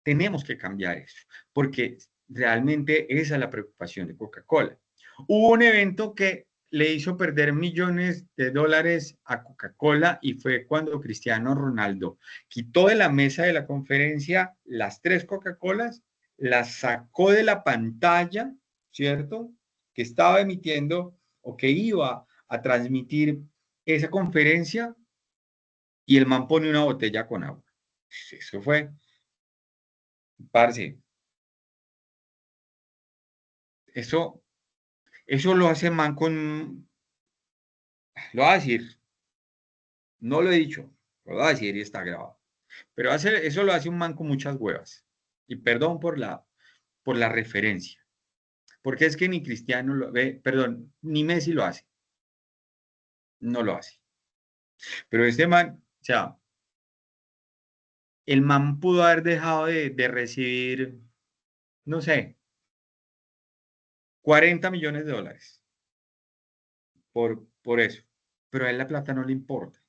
tenemos que cambiar eso, porque realmente esa es la preocupación de Coca-Cola. Hubo un evento que le hizo perder millones de dólares a Coca-Cola y fue cuando Cristiano Ronaldo quitó de la mesa de la conferencia las 3 Coca-Colas, las sacó de la pantalla, ¿cierto? Que estaba emitiendo o que iba a transmitir esa conferencia y el man pone una botella con agua. Eso fue, parce, eso lo hace man con, lo va a decir, no lo he dicho, lo va a decir y está grabado. Pero eso lo hace un man con muchas huevas. Y perdón por la referencia. Porque es que ni Cristiano lo ve, perdón, ni Messi lo hace. No lo hace. Pero este man, o sea, el man pudo haber dejado de recibir, no sé, 40 millones de dólares por eso. Pero a él la plata no le importa.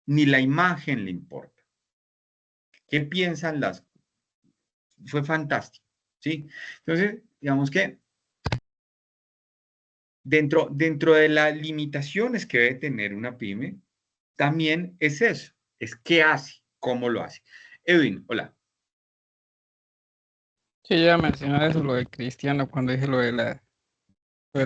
Ni la imagen le importa. ¿Qué piensan las? Fue fantástico, ¿sí? Entonces, digamos que dentro de las limitaciones que debe tener una pyme, también es eso, es qué hace, cómo lo hace. Edwin, hola. Sí, ya mencioné eso, lo de Cristiano, cuando dije lo de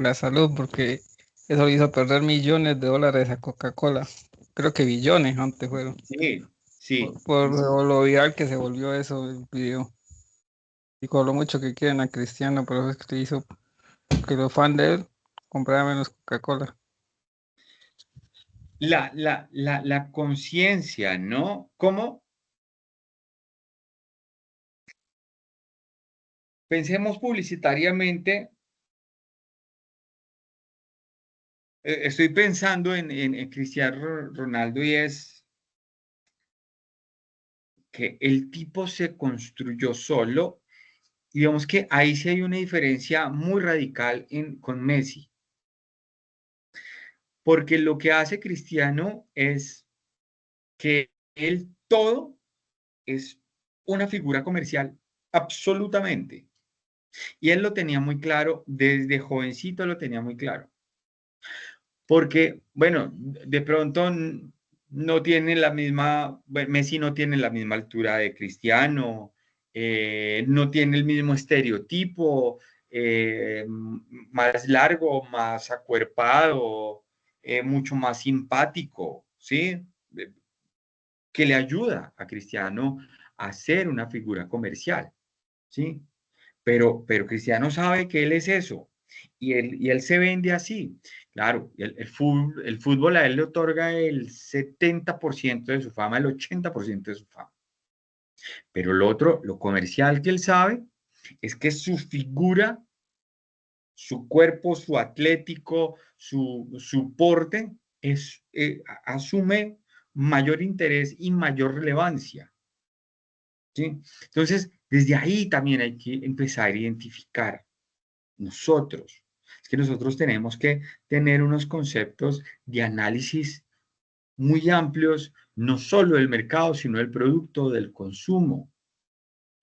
la salud, porque eso le hizo perder millones de dólares a Coca-Cola. Creo que billones antes fueron. Sí, sí, Por lo viral que se volvió eso, el video. Y con lo mucho que quieren a Cristiano, pero es que hizo que los fans de él compraran menos Coca-Cola. la conciencia, ¿no? ¿Cómo? Pensemos publicitariamente. Estoy pensando en Cristiano Ronaldo y es que el tipo se construyó solo. Digamos que ahí sí hay una diferencia muy radical con Messi, porque lo que hace Cristiano es que él todo es una figura comercial, absolutamente. Y él lo tenía muy claro, desde jovencito lo tenía muy claro. Porque, bueno, de pronto no tiene la misma, bueno, Messi no tiene la misma altura de Cristiano, no tiene el mismo estereotipo, más largo, más acuerpado, mucho más simpático, ¿sí? Que le ayuda a Cristiano a ser una figura comercial, ¿sí? Pero Cristiano sabe que él es eso y él se vende así. Claro, el fútbol a él le otorga el 70% de su fama, el 80% de su fama. Pero lo otro, lo comercial que él sabe, es que su figura, su cuerpo, su atlético, su porte, asume mayor interés y mayor relevancia. ¿Sí? Entonces, desde ahí también hay que empezar a identificar nosotros. Es que nosotros tenemos que tener unos conceptos de análisis muy amplios, no solo del mercado, sino del producto, del consumo.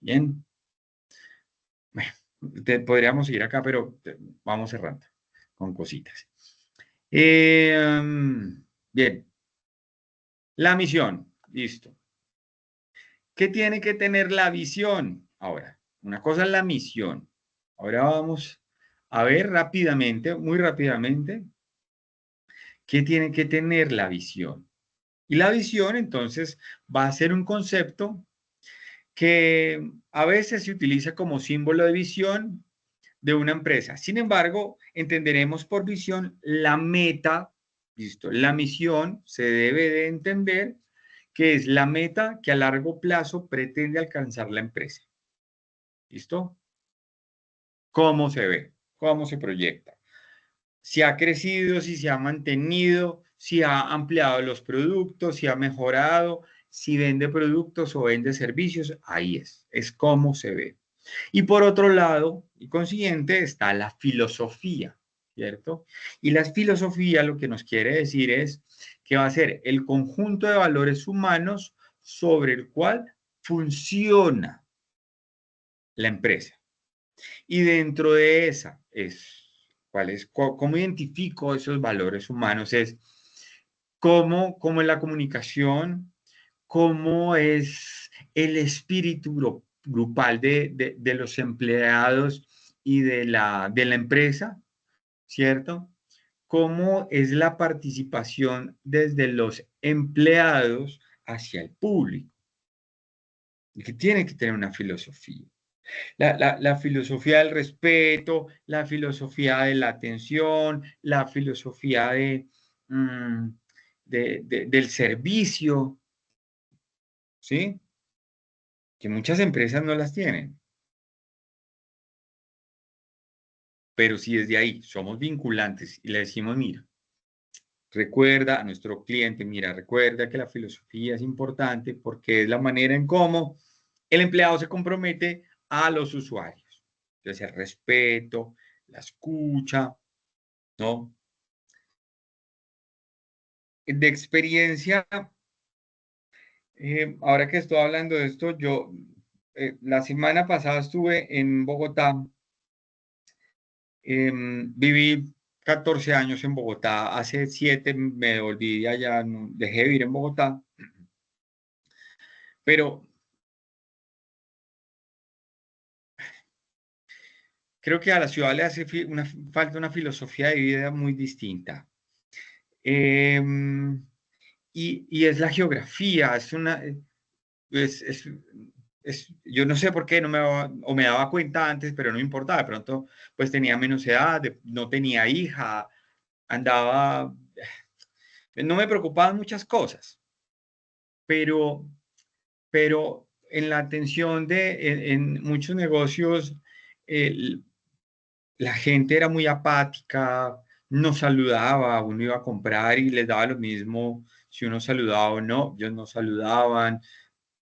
Bien, bueno, podríamos seguir acá, pero vamos cerrando con cositas. Bien, la misión, listo. ¿Qué tiene que tener la visión? Ahora, una cosa es la misión. Ahora vamos a ver rápidamente, muy rápidamente, qué tiene que tener la visión. Y la visión, entonces, va a ser un concepto que a veces se utiliza como símbolo de visión de una empresa. Sin embargo, entenderemos por visión la meta, ¿listo? La misión se debe de entender que es la meta que a largo plazo pretende alcanzar la empresa. ¿Listo? ¿Cómo se ve? ¿Cómo se proyecta? Si ha crecido, si se ha mantenido, si ha ampliado los productos, si ha mejorado, si vende productos o vende servicios, ahí es cómo se ve. Y por otro lado, y consiguiente, está la filosofía, ¿cierto? Y la filosofía lo que nos quiere decir es que va a ser el conjunto de valores humanos sobre el cual funciona la empresa. Y dentro de esa ¿cómo identifico esos valores humanos? Es cómo es la comunicación, cómo es el espíritu grupal de los empleados y de la empresa, ¿cierto? Cómo es la participación desde los empleados hacia el público, y que tiene que tener una filosofía. La filosofía del respeto, la filosofía de la atención, la filosofía mm, del servicio, ¿sí? Que muchas empresas no las tienen. Pero si desde ahí somos vinculantes y le decimos, mira, recuerda a nuestro cliente, mira, recuerda que la filosofía es importante porque es la manera en cómo el empleado se compromete a los usuarios. Entonces, el respeto, la escucha, ¿no? De experiencia, ahora que estoy hablando de esto, yo la semana pasada estuve en Bogotá, viví 14 años en Bogotá, hace 7 me devolví de allá, dejé de vivir en Bogotá, pero creo que a la ciudad le hace falta una filosofía de vida muy distinta. Y es la geografía, es, es, yo no sé por qué o me daba cuenta antes, pero no importaba, de pronto pues tenía menos edad, no tenía hija, andaba, no me preocupaban muchas cosas, pero, pero en la atención en muchos negocios, el, la gente era muy apática, no saludaba, uno iba a comprar y les daba lo mismo si uno saludaba o no, ellos no saludaban,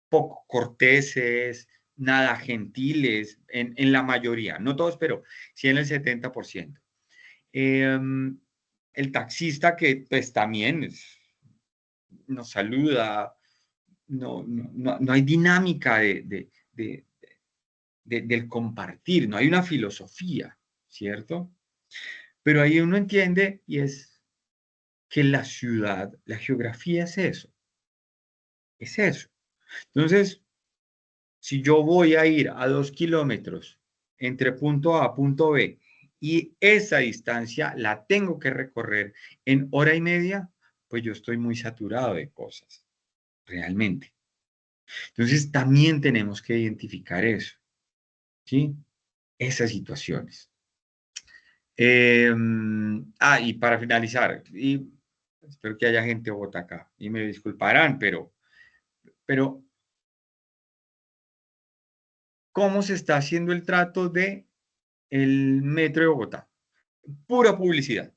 poco corteses, nada gentiles, en la mayoría, no todos, pero sí en el 70%. Eh, el taxista que pues también nos saluda, no hay dinámica del compartir, no hay una filosofía, ¿cierto? Pero ahí uno entiende y es que la ciudad, la geografía es eso. Es eso. Entonces, si yo voy a ir a 2 kilómetros entre punto A y punto B y esa distancia la tengo que recorrer en hora y media, pues yo estoy muy saturado de cosas, realmente. Entonces, también tenemos que identificar eso, ¿sí? Esas situaciones. Y para finalizar, y espero que haya gente de Bogotá acá, y me disculparán, pero ¿cómo se está haciendo el trato de el metro de Bogotá? Pura publicidad,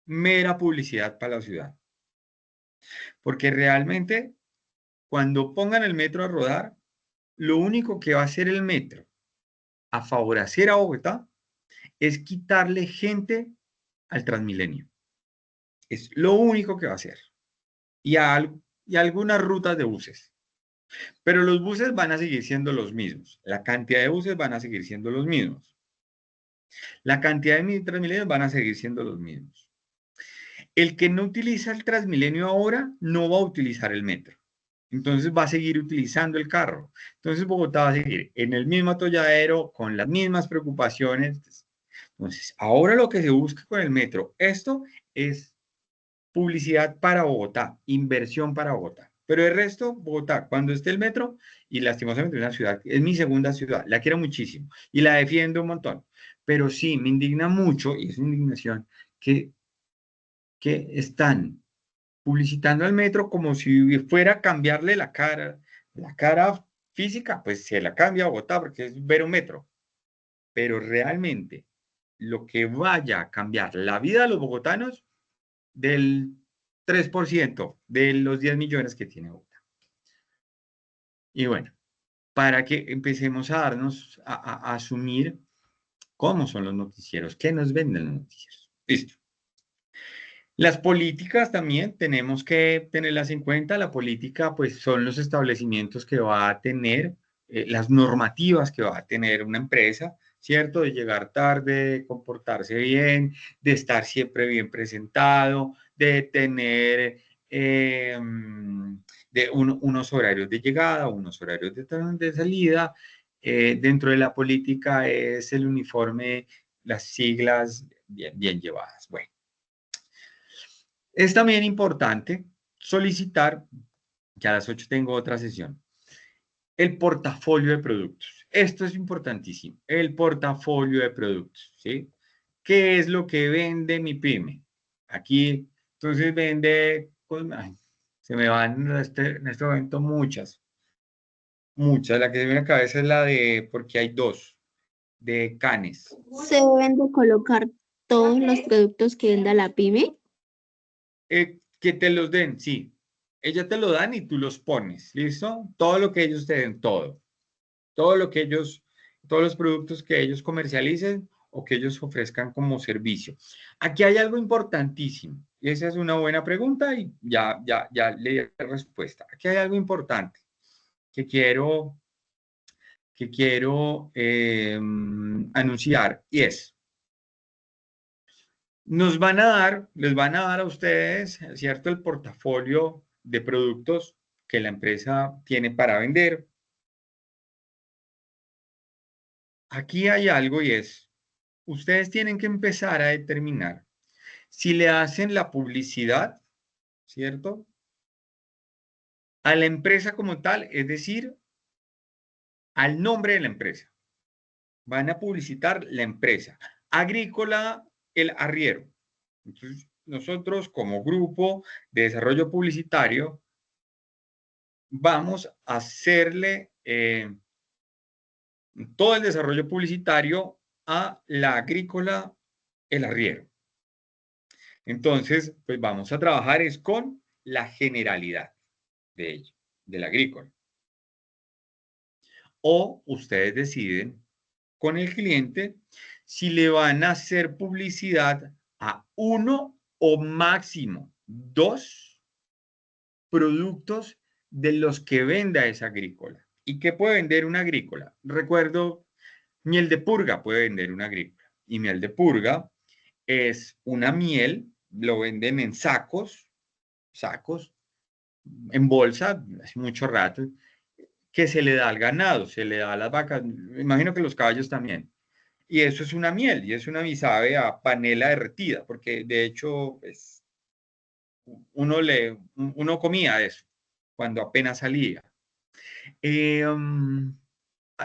mera publicidad para la ciudad. Porque realmente, cuando pongan el metro a rodar, lo único que va a hacer el metro a favorecer a Bogotá es quitarle gente al Transmilenio. Es lo único que va a hacer. Y algunas rutas de buses. Pero los buses van a seguir siendo los mismos. La cantidad de buses van a seguir siendo los mismos. La cantidad de Transmilenios van a seguir siendo los mismos. El que no utiliza el Transmilenio ahora no va a utilizar el metro. Entonces va a seguir utilizando el carro. Entonces Bogotá va a seguir en el mismo atolladero, con las mismas preocupaciones. Entonces, ahora lo que se busca con el metro, esto es publicidad para Bogotá, inversión para Bogotá. Pero el resto, Bogotá, cuando esté el metro, y lastimosamente es una ciudad, es mi segunda ciudad, la quiero muchísimo y la defiendo un montón. Pero sí, me indigna mucho, y es una indignación, que están publicitando al metro como si fuera a cambiarle la cara física, pues se la cambia a Bogotá porque es ver un metro. Pero realmente lo que vaya a cambiar la vida de los bogotanos del 3% de los 10 millones que tiene Bogotá. Y bueno, para que empecemos a darnos, a asumir cómo son los noticieros, qué nos venden los noticieros. Listo. Las políticas también tenemos que tenerlas en cuenta. La política, pues, son los establecimientos que va a tener, las normativas que va a tener una empresa, ¿cierto? De llegar tarde, de comportarse bien, de estar siempre bien presentado, de tener unos horarios de llegada, unos horarios de salida. Dentro de la política es el uniforme, las siglas bien llevadas. Bueno. Es también importante solicitar, que a las 8 tengo otra sesión, el portafolio de productos. Esto es importantísimo, el portafolio de productos, ¿sí? ¿Qué es lo que vende mi pyme? Aquí, entonces vende, pues, se me van en este momento muchas. La que se me viene a la cabeza es la de, porque hay dos, de Canes. ¿Se deben de colocar todos los productos que venda la pyme? Que te los den, sí. Ellos te lo dan y tú los pones, ¿listo? Todo lo que ellos te den, todo. Todo lo que ellos, todos los productos que ellos comercialicen o que ellos ofrezcan como servicio. Aquí hay algo importantísimo. Y esa es una buena pregunta y ya le di la respuesta. Aquí hay algo importante que quiero anunciar y es, les van a dar a ustedes, ¿cierto? El portafolio de productos que la empresa tiene para vender. Aquí hay algo y es, ustedes tienen que empezar a determinar si le hacen la publicidad, ¿cierto? A la empresa como tal, es decir, al nombre de la empresa. Van a publicitar la empresa. Agrícola El Arriero. Entonces, nosotros como grupo de desarrollo publicitario vamos a hacerle todo el desarrollo publicitario a la Agrícola El Arriero. Entonces, pues vamos a trabajar es con la generalidad de ello, del agrícola. O ustedes deciden con el cliente si le van a hacer publicidad a uno o máximo dos productos de los que venda esa agrícola. ¿Y qué puede vender una agrícola? Recuerdo, miel de purga puede vender una agrícola. Y miel de purga es una miel, lo venden en sacos, en bolsa hace mucho rato, que se le da al ganado, se le da a las vacas, me imagino que los caballos también. Y eso es una miel, y es una miel sabe a panela derretida, porque de hecho pues, uno comía eso cuando apenas salía. Um,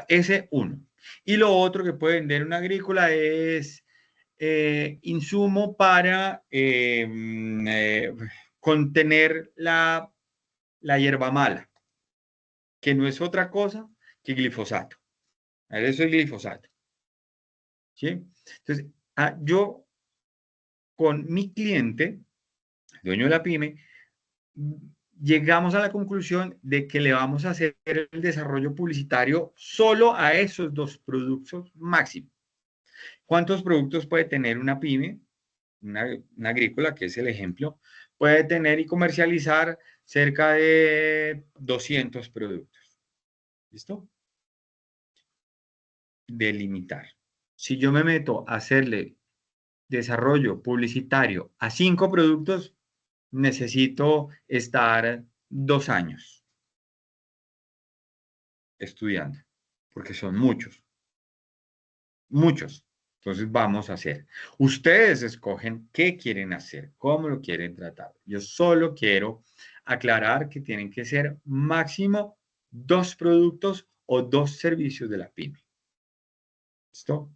ese uno. Y lo otro que puede vender una agrícola es insumo para contener la hierba mala, que no es otra cosa que glifosato. Eso es glifosato. ¿Sí? Entonces, yo con mi cliente, dueño de la pyme, llegamos a la conclusión de que le vamos a hacer el desarrollo publicitario solo a esos dos productos máximo. ¿Cuántos productos puede tener una pyme? Una agrícola, que es el ejemplo, puede tener y comercializar cerca de 200 productos. ¿Listo? Delimitar. Si yo me meto a hacerle desarrollo publicitario a 5 productos, necesito estar 2 años estudiando, porque son muchos, muchos. Entonces vamos a hacer. Ustedes escogen qué quieren hacer, cómo lo quieren tratar. Yo solo quiero aclarar que tienen que ser máximo 2 productos o 2 servicios de la pyme. ¿Listo?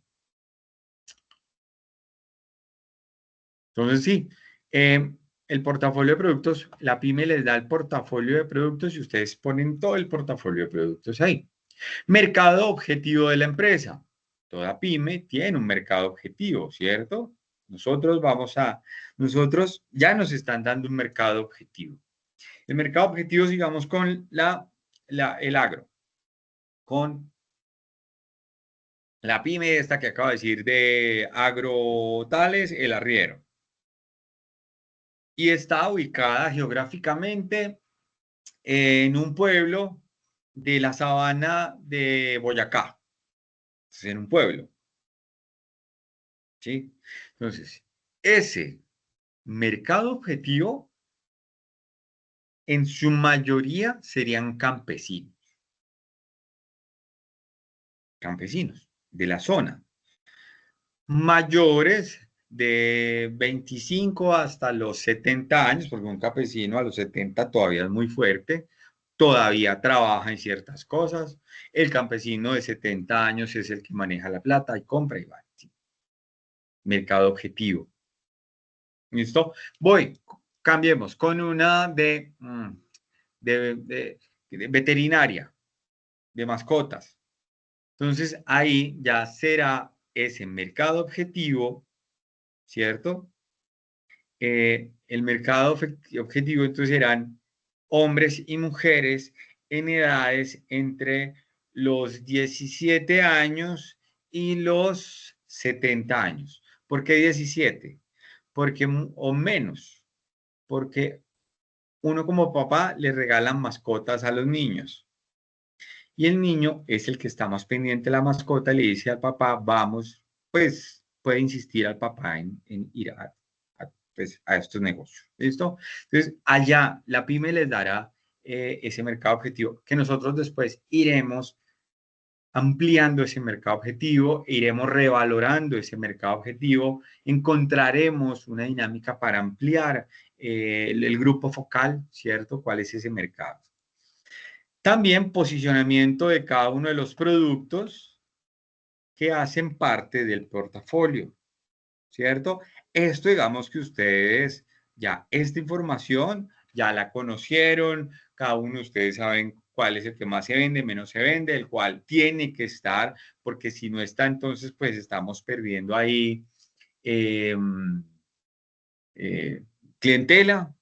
Entonces sí, el portafolio de productos, la pyme les da el portafolio de productos y ustedes ponen todo el portafolio de productos ahí. Mercado objetivo de la empresa. Toda pyme tiene un mercado objetivo, ¿cierto? Nosotros ya nos están dando un mercado objetivo. El mercado objetivo, digamos, con el agro, con la pyme esta que acabo de decir de Agro Tales, el arriero. Y está ubicada geográficamente en un pueblo de la sabana de Boyacá. Es en un pueblo. ¿Sí? Entonces, ese mercado objetivo en su mayoría serían campesinos de la zona, mayores de 25 hasta los 70 años, porque un campesino a los 70 todavía es muy fuerte, todavía trabaja en ciertas cosas. El campesino de 70 años es el que maneja la plata y compra y va. ¿Sí? Mercado objetivo. ¿Listo? Cambiemos con una de veterinaria, de mascotas. Entonces, ahí ya será ese mercado objetivo, ¿cierto? El mercado objetivo, entonces, serán hombres y mujeres en edades entre los 17 años y los 70 años. ¿Por qué 17? Porque, o menos, porque uno como papá le regalan mascotas a los niños. Y el niño es el que está más pendiente de la mascota, le dice al papá, vamos, pues puede insistir al papá en ir pues, a estos negocios. ¿Listo? Entonces, allá la pyme les dará ese mercado objetivo que nosotros después iremos ampliando ese mercado objetivo, iremos revalorando ese mercado objetivo, encontraremos una dinámica para ampliar el grupo focal, ¿cierto? ¿Cuál es ese mercado? También posicionamiento de cada uno de los productos que hacen parte del portafolio, ¿cierto? Esto, digamos que ustedes ya, esta información ya la conocieron, cada uno de ustedes saben cuál es el que más se vende, menos se vende, el cual tiene que estar, porque si no está, entonces pues estamos perdiendo ahí clientela.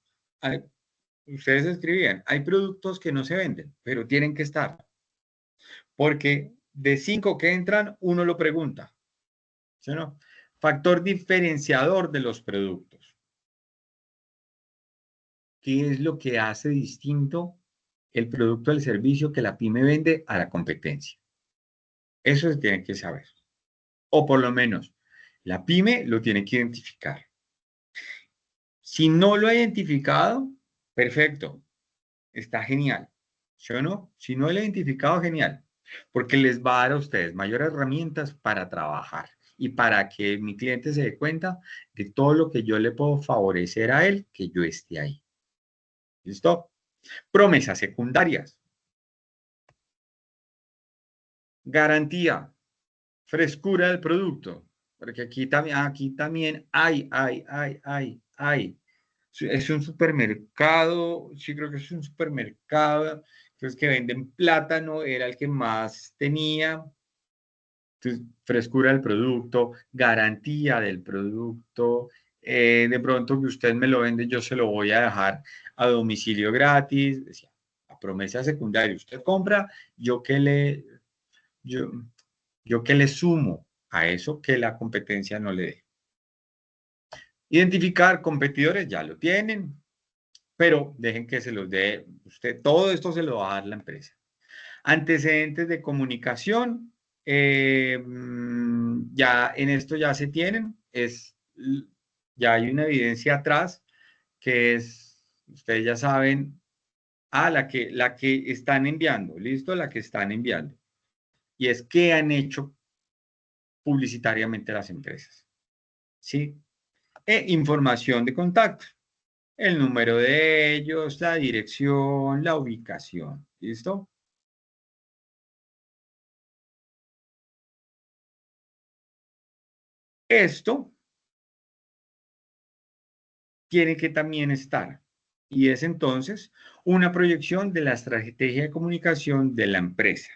Ustedes escribían, hay productos que no se venden, pero tienen que estar, porque de 5 que entran, uno lo pregunta, ¿sí o no? Factor diferenciador de los productos. ¿Qué es lo que hace distinto el producto o el servicio que la pyme vende a la competencia? Eso se tiene que saber. O por lo menos, la pyme lo tiene que identificar. Si no lo ha identificado, perfecto. está genial, ¿sí o no? Si no lo he identificado, genial, porque les va a dar a ustedes mayores herramientas para trabajar y para que mi cliente se dé cuenta de todo lo que yo le puedo favorecer a él, que yo esté ahí. ¿Listo? Promesas secundarias. Garantía, frescura del producto, porque aquí también hay. Es un supermercado, sí creo que es un supermercado, entonces que venden plátano, era el que más tenía. Entonces, frescura del producto, garantía del producto, de pronto que usted me lo vende, yo se lo voy a dejar a domicilio gratis, decía, la promesa secundaria, usted compra, yo que le, yo, yo que le sumo a eso que la competencia no le dé. Identificar competidores, ya lo tienen, pero dejen que se los dé usted, todo esto se lo va a dar la empresa. Antecedentes de comunicación, ya en esto ya se tienen, ya hay una evidencia atrás que es, ustedes ya saben, la que están enviando, listo, la que están enviando. Y es qué han hecho publicitariamente las empresas, ¿sí? Información de contacto, el número de ellos, la dirección, la ubicación, ¿listo? Esto tiene que también estar. Y es entonces una proyección de la estrategia de comunicación de la empresa.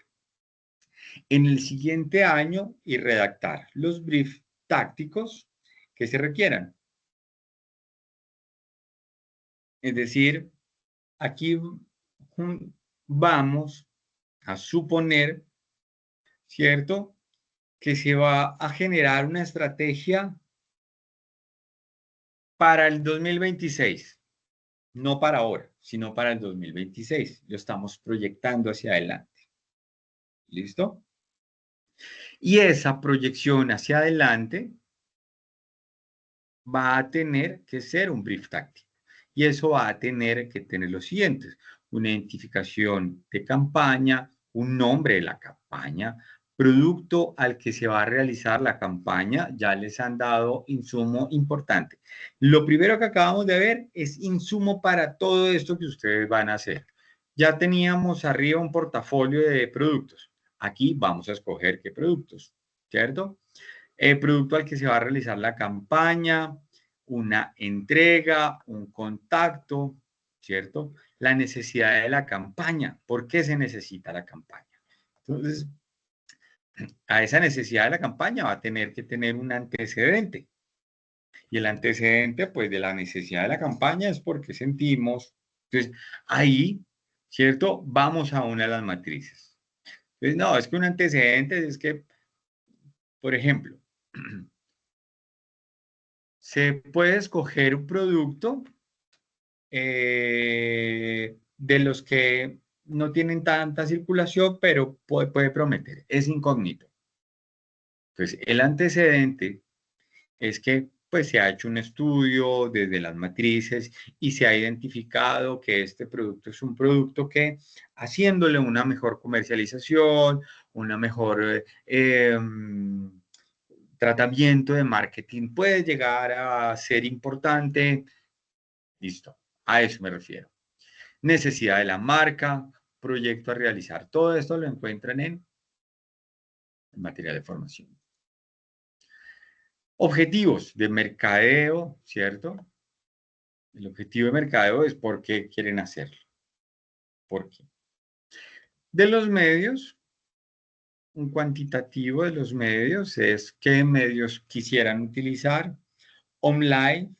En el siguiente año y redactar los briefs tácticos que se requieran. Es decir, aquí vamos a suponer, ¿cierto?, que se va a generar una estrategia para el 2026. No para ahora, sino para el 2026. Lo estamos proyectando hacia adelante. ¿Listo? Y esa proyección hacia adelante va a tener que ser un brief táctico. Y eso va a tener que tener los siguientes: una identificación de campaña, un nombre de la campaña, producto al que se va a realizar la campaña, ya les han dado insumo importante. Lo primero que acabamos de ver es insumo para todo esto que ustedes van a hacer. Ya teníamos arriba un portafolio de productos. Aquí vamos a escoger qué productos, ¿cierto? El producto al que se va a realizar la campaña, una entrega, un contacto, ¿cierto? La necesidad de la campaña. ¿Por qué se necesita la campaña? Entonces, a esa necesidad de la campaña va a tener que tener un antecedente. Y el antecedente, pues, de la necesidad de la campaña es porque sentimos. Entonces, ahí, ¿cierto? Vamos a una de las matrices. Entonces, no, es que un antecedente es que, por ejemplo, se puede escoger un producto de los que no tienen tanta circulación, pero puede prometer. Es incógnito. Entonces, el antecedente es que pues, se ha hecho un estudio desde las matrices y se ha identificado que este producto es un producto que, haciéndole una mejor comercialización, una mejor tratamiento de marketing, puede llegar a ser importante. Listo, a eso me refiero. Necesidad de la marca, proyecto a realizar. Todo esto lo encuentran en material de formación. Objetivos de mercadeo, ¿cierto? El objetivo de mercadeo es por qué quieren hacerlo. ¿Por qué? De los medios, un cuantitativo de los medios es qué medios quisieran utilizar, online,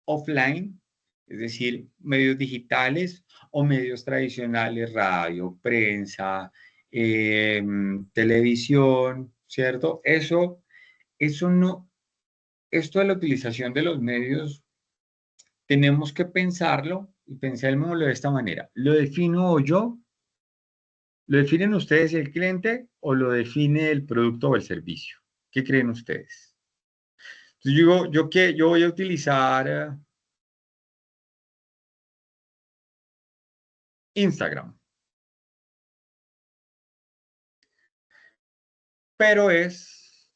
offline, es decir, medios digitales o medios tradicionales, radio, prensa, televisión, ¿cierto? Eso no, esto de la utilización de los medios, tenemos que pensarlo y pensémoslo de esta manera. ¿Lo defino yo? ¿Lo definen ustedes y el cliente o lo define el producto o el servicio? ¿Qué creen ustedes? Entonces, yo voy a utilizar Instagram. Pero es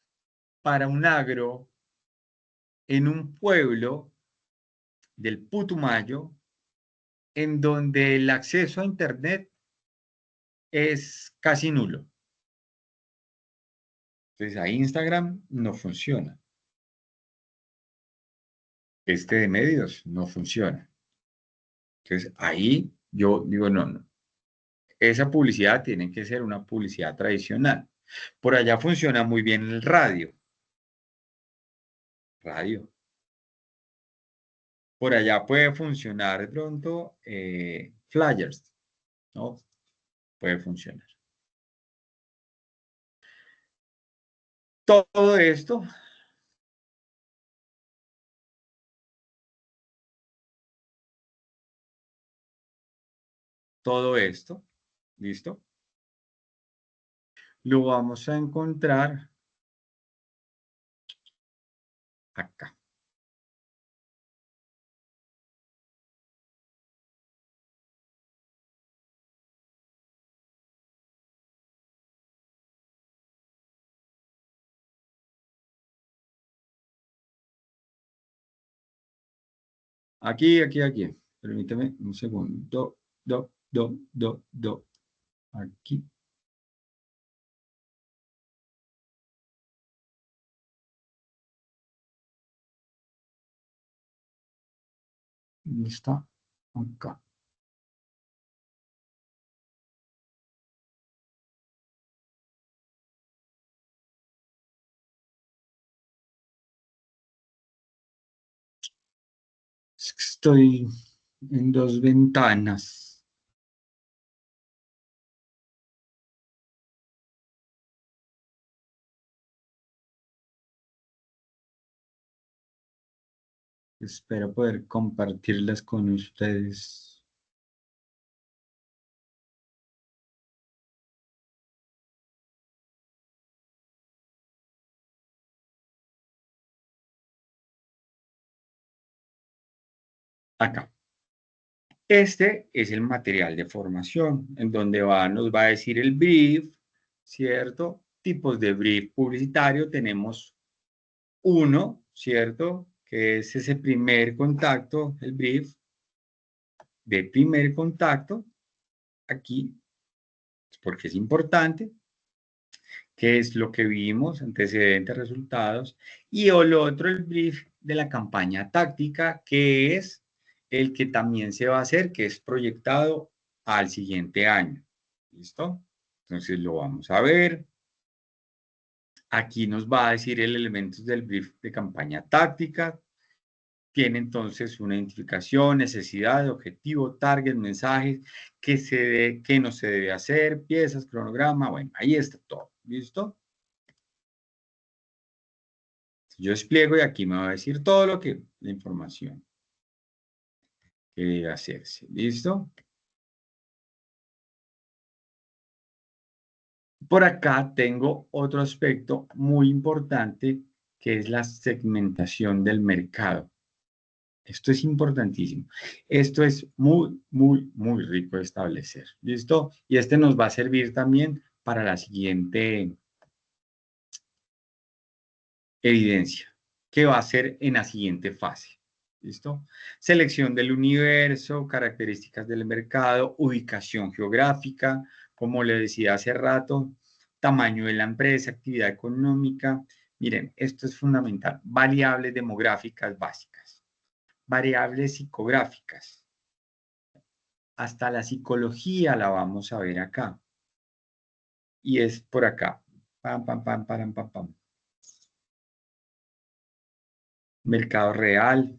para un agro en un pueblo del Putumayo en donde el acceso a Internet es casi nulo. Entonces, a Instagram no funciona. Este de medios no funciona. Entonces, ahí yo digo, no. Esa publicidad tiene que ser una publicidad tradicional. Por allá funciona muy bien el radio. Radio. Por allá puede funcionar de pronto flyers, ¿no? Puede funcionar. Todo esto ¿listo? Lo vamos a encontrar acá. Aquí. Permíteme un segundo. Aquí. ¿Dónde está? Acá. Estoy en dos ventanas. Espero poder compartirlas con ustedes. Acá. Este es el material de formación, en donde nos va a decir el brief, ¿cierto? Tipos de brief publicitario. Tenemos uno, ¿cierto? Que es ese primer contacto, el brief de primer contacto. Aquí, porque es importante, que es lo que vimos, antecedentes, resultados. Y el otro, el brief de la campaña táctica, que es el que también se va a hacer, que es proyectado al siguiente año. ¿Listo? Entonces lo vamos a ver. Aquí nos va a decir el elemento del brief de campaña táctica. Tiene entonces una identificación, necesidad, objetivo, target, mensajes, qué no se debe hacer, piezas, cronograma. Bueno, ahí está todo. ¿Listo? Yo despliego y aquí me va a decir todo la información que debe hacerse. ¿Listo? Por acá tengo otro aspecto muy importante que es la segmentación del mercado. Esto es importantísimo. Esto es muy rico de establecer. ¿Listo? Y este nos va a servir también para la siguiente evidencia, que va a ser en la siguiente fase. ¿Listo? Selección del universo, características del mercado, ubicación geográfica, como le decía hace rato, tamaño de la empresa, actividad económica. Miren, esto es fundamental. Variables demográficas básicas, variables psicográficas. Hasta la psicología la vamos a ver acá. Y es por acá. Pam, pam, pam, pam, pam, pam. Mercado real,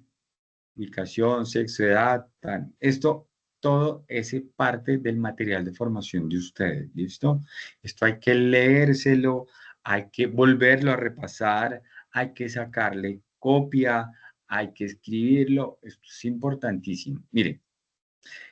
ubicación, sexo, edad, tal. Esto, todo es parte del material de formación de ustedes, ¿listo? Esto hay que leérselo, hay que volverlo a repasar, hay que sacarle copia, hay que escribirlo. Esto es importantísimo. Miren,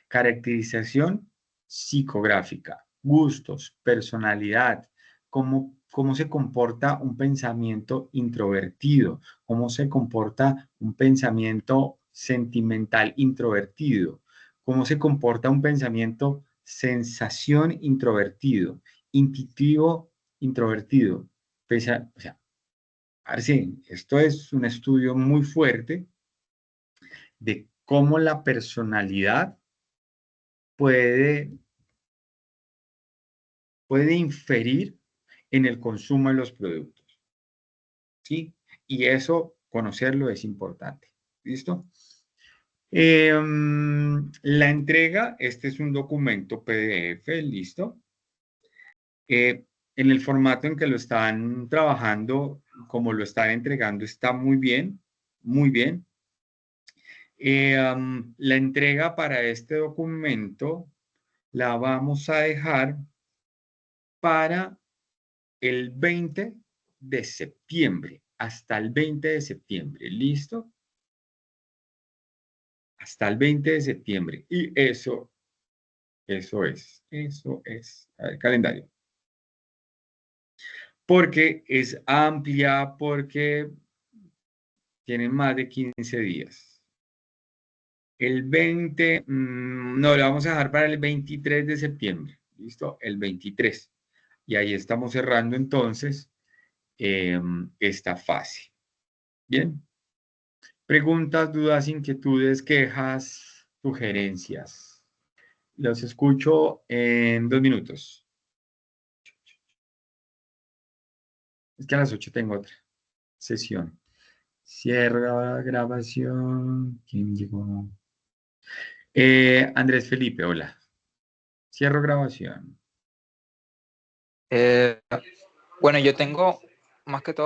caracterización psicográfica, gustos, personalidad, cómo se comporta un pensamiento introvertido, cómo se comporta un pensamiento sentimental introvertido, cómo se comporta un pensamiento, sensación introvertido, intuitivo introvertido. O sea, a ver, sí, esto es un estudio muy fuerte de cómo la personalidad puede inferir en el consumo de los productos, ¿sí? Y eso, conocerlo es importante. ¿Listo? La entrega, este es un documento PDF, ¿listo? En el formato en que lo están trabajando, como lo están entregando, está muy bien, muy bien. La entrega para este documento la vamos a dejar para el 20 de septiembre, hasta el 20 de septiembre, ¿listo? Hasta el 20 de septiembre. Y eso es. A ver, calendario. Porque es amplia, porque tienen más de 15 días. El 20, no, lo vamos a dejar para el 23 de septiembre. ¿Listo? El 23. Y ahí estamos cerrando entonces esta fase. Bien. Preguntas, dudas, inquietudes, quejas, sugerencias. Los escucho en 2 minutos. Es que a las 8 tengo otra sesión. Cierra grabación. ¿Quién llegó? Andrés Felipe, hola. Cierro grabación. Bueno, yo tengo más que todo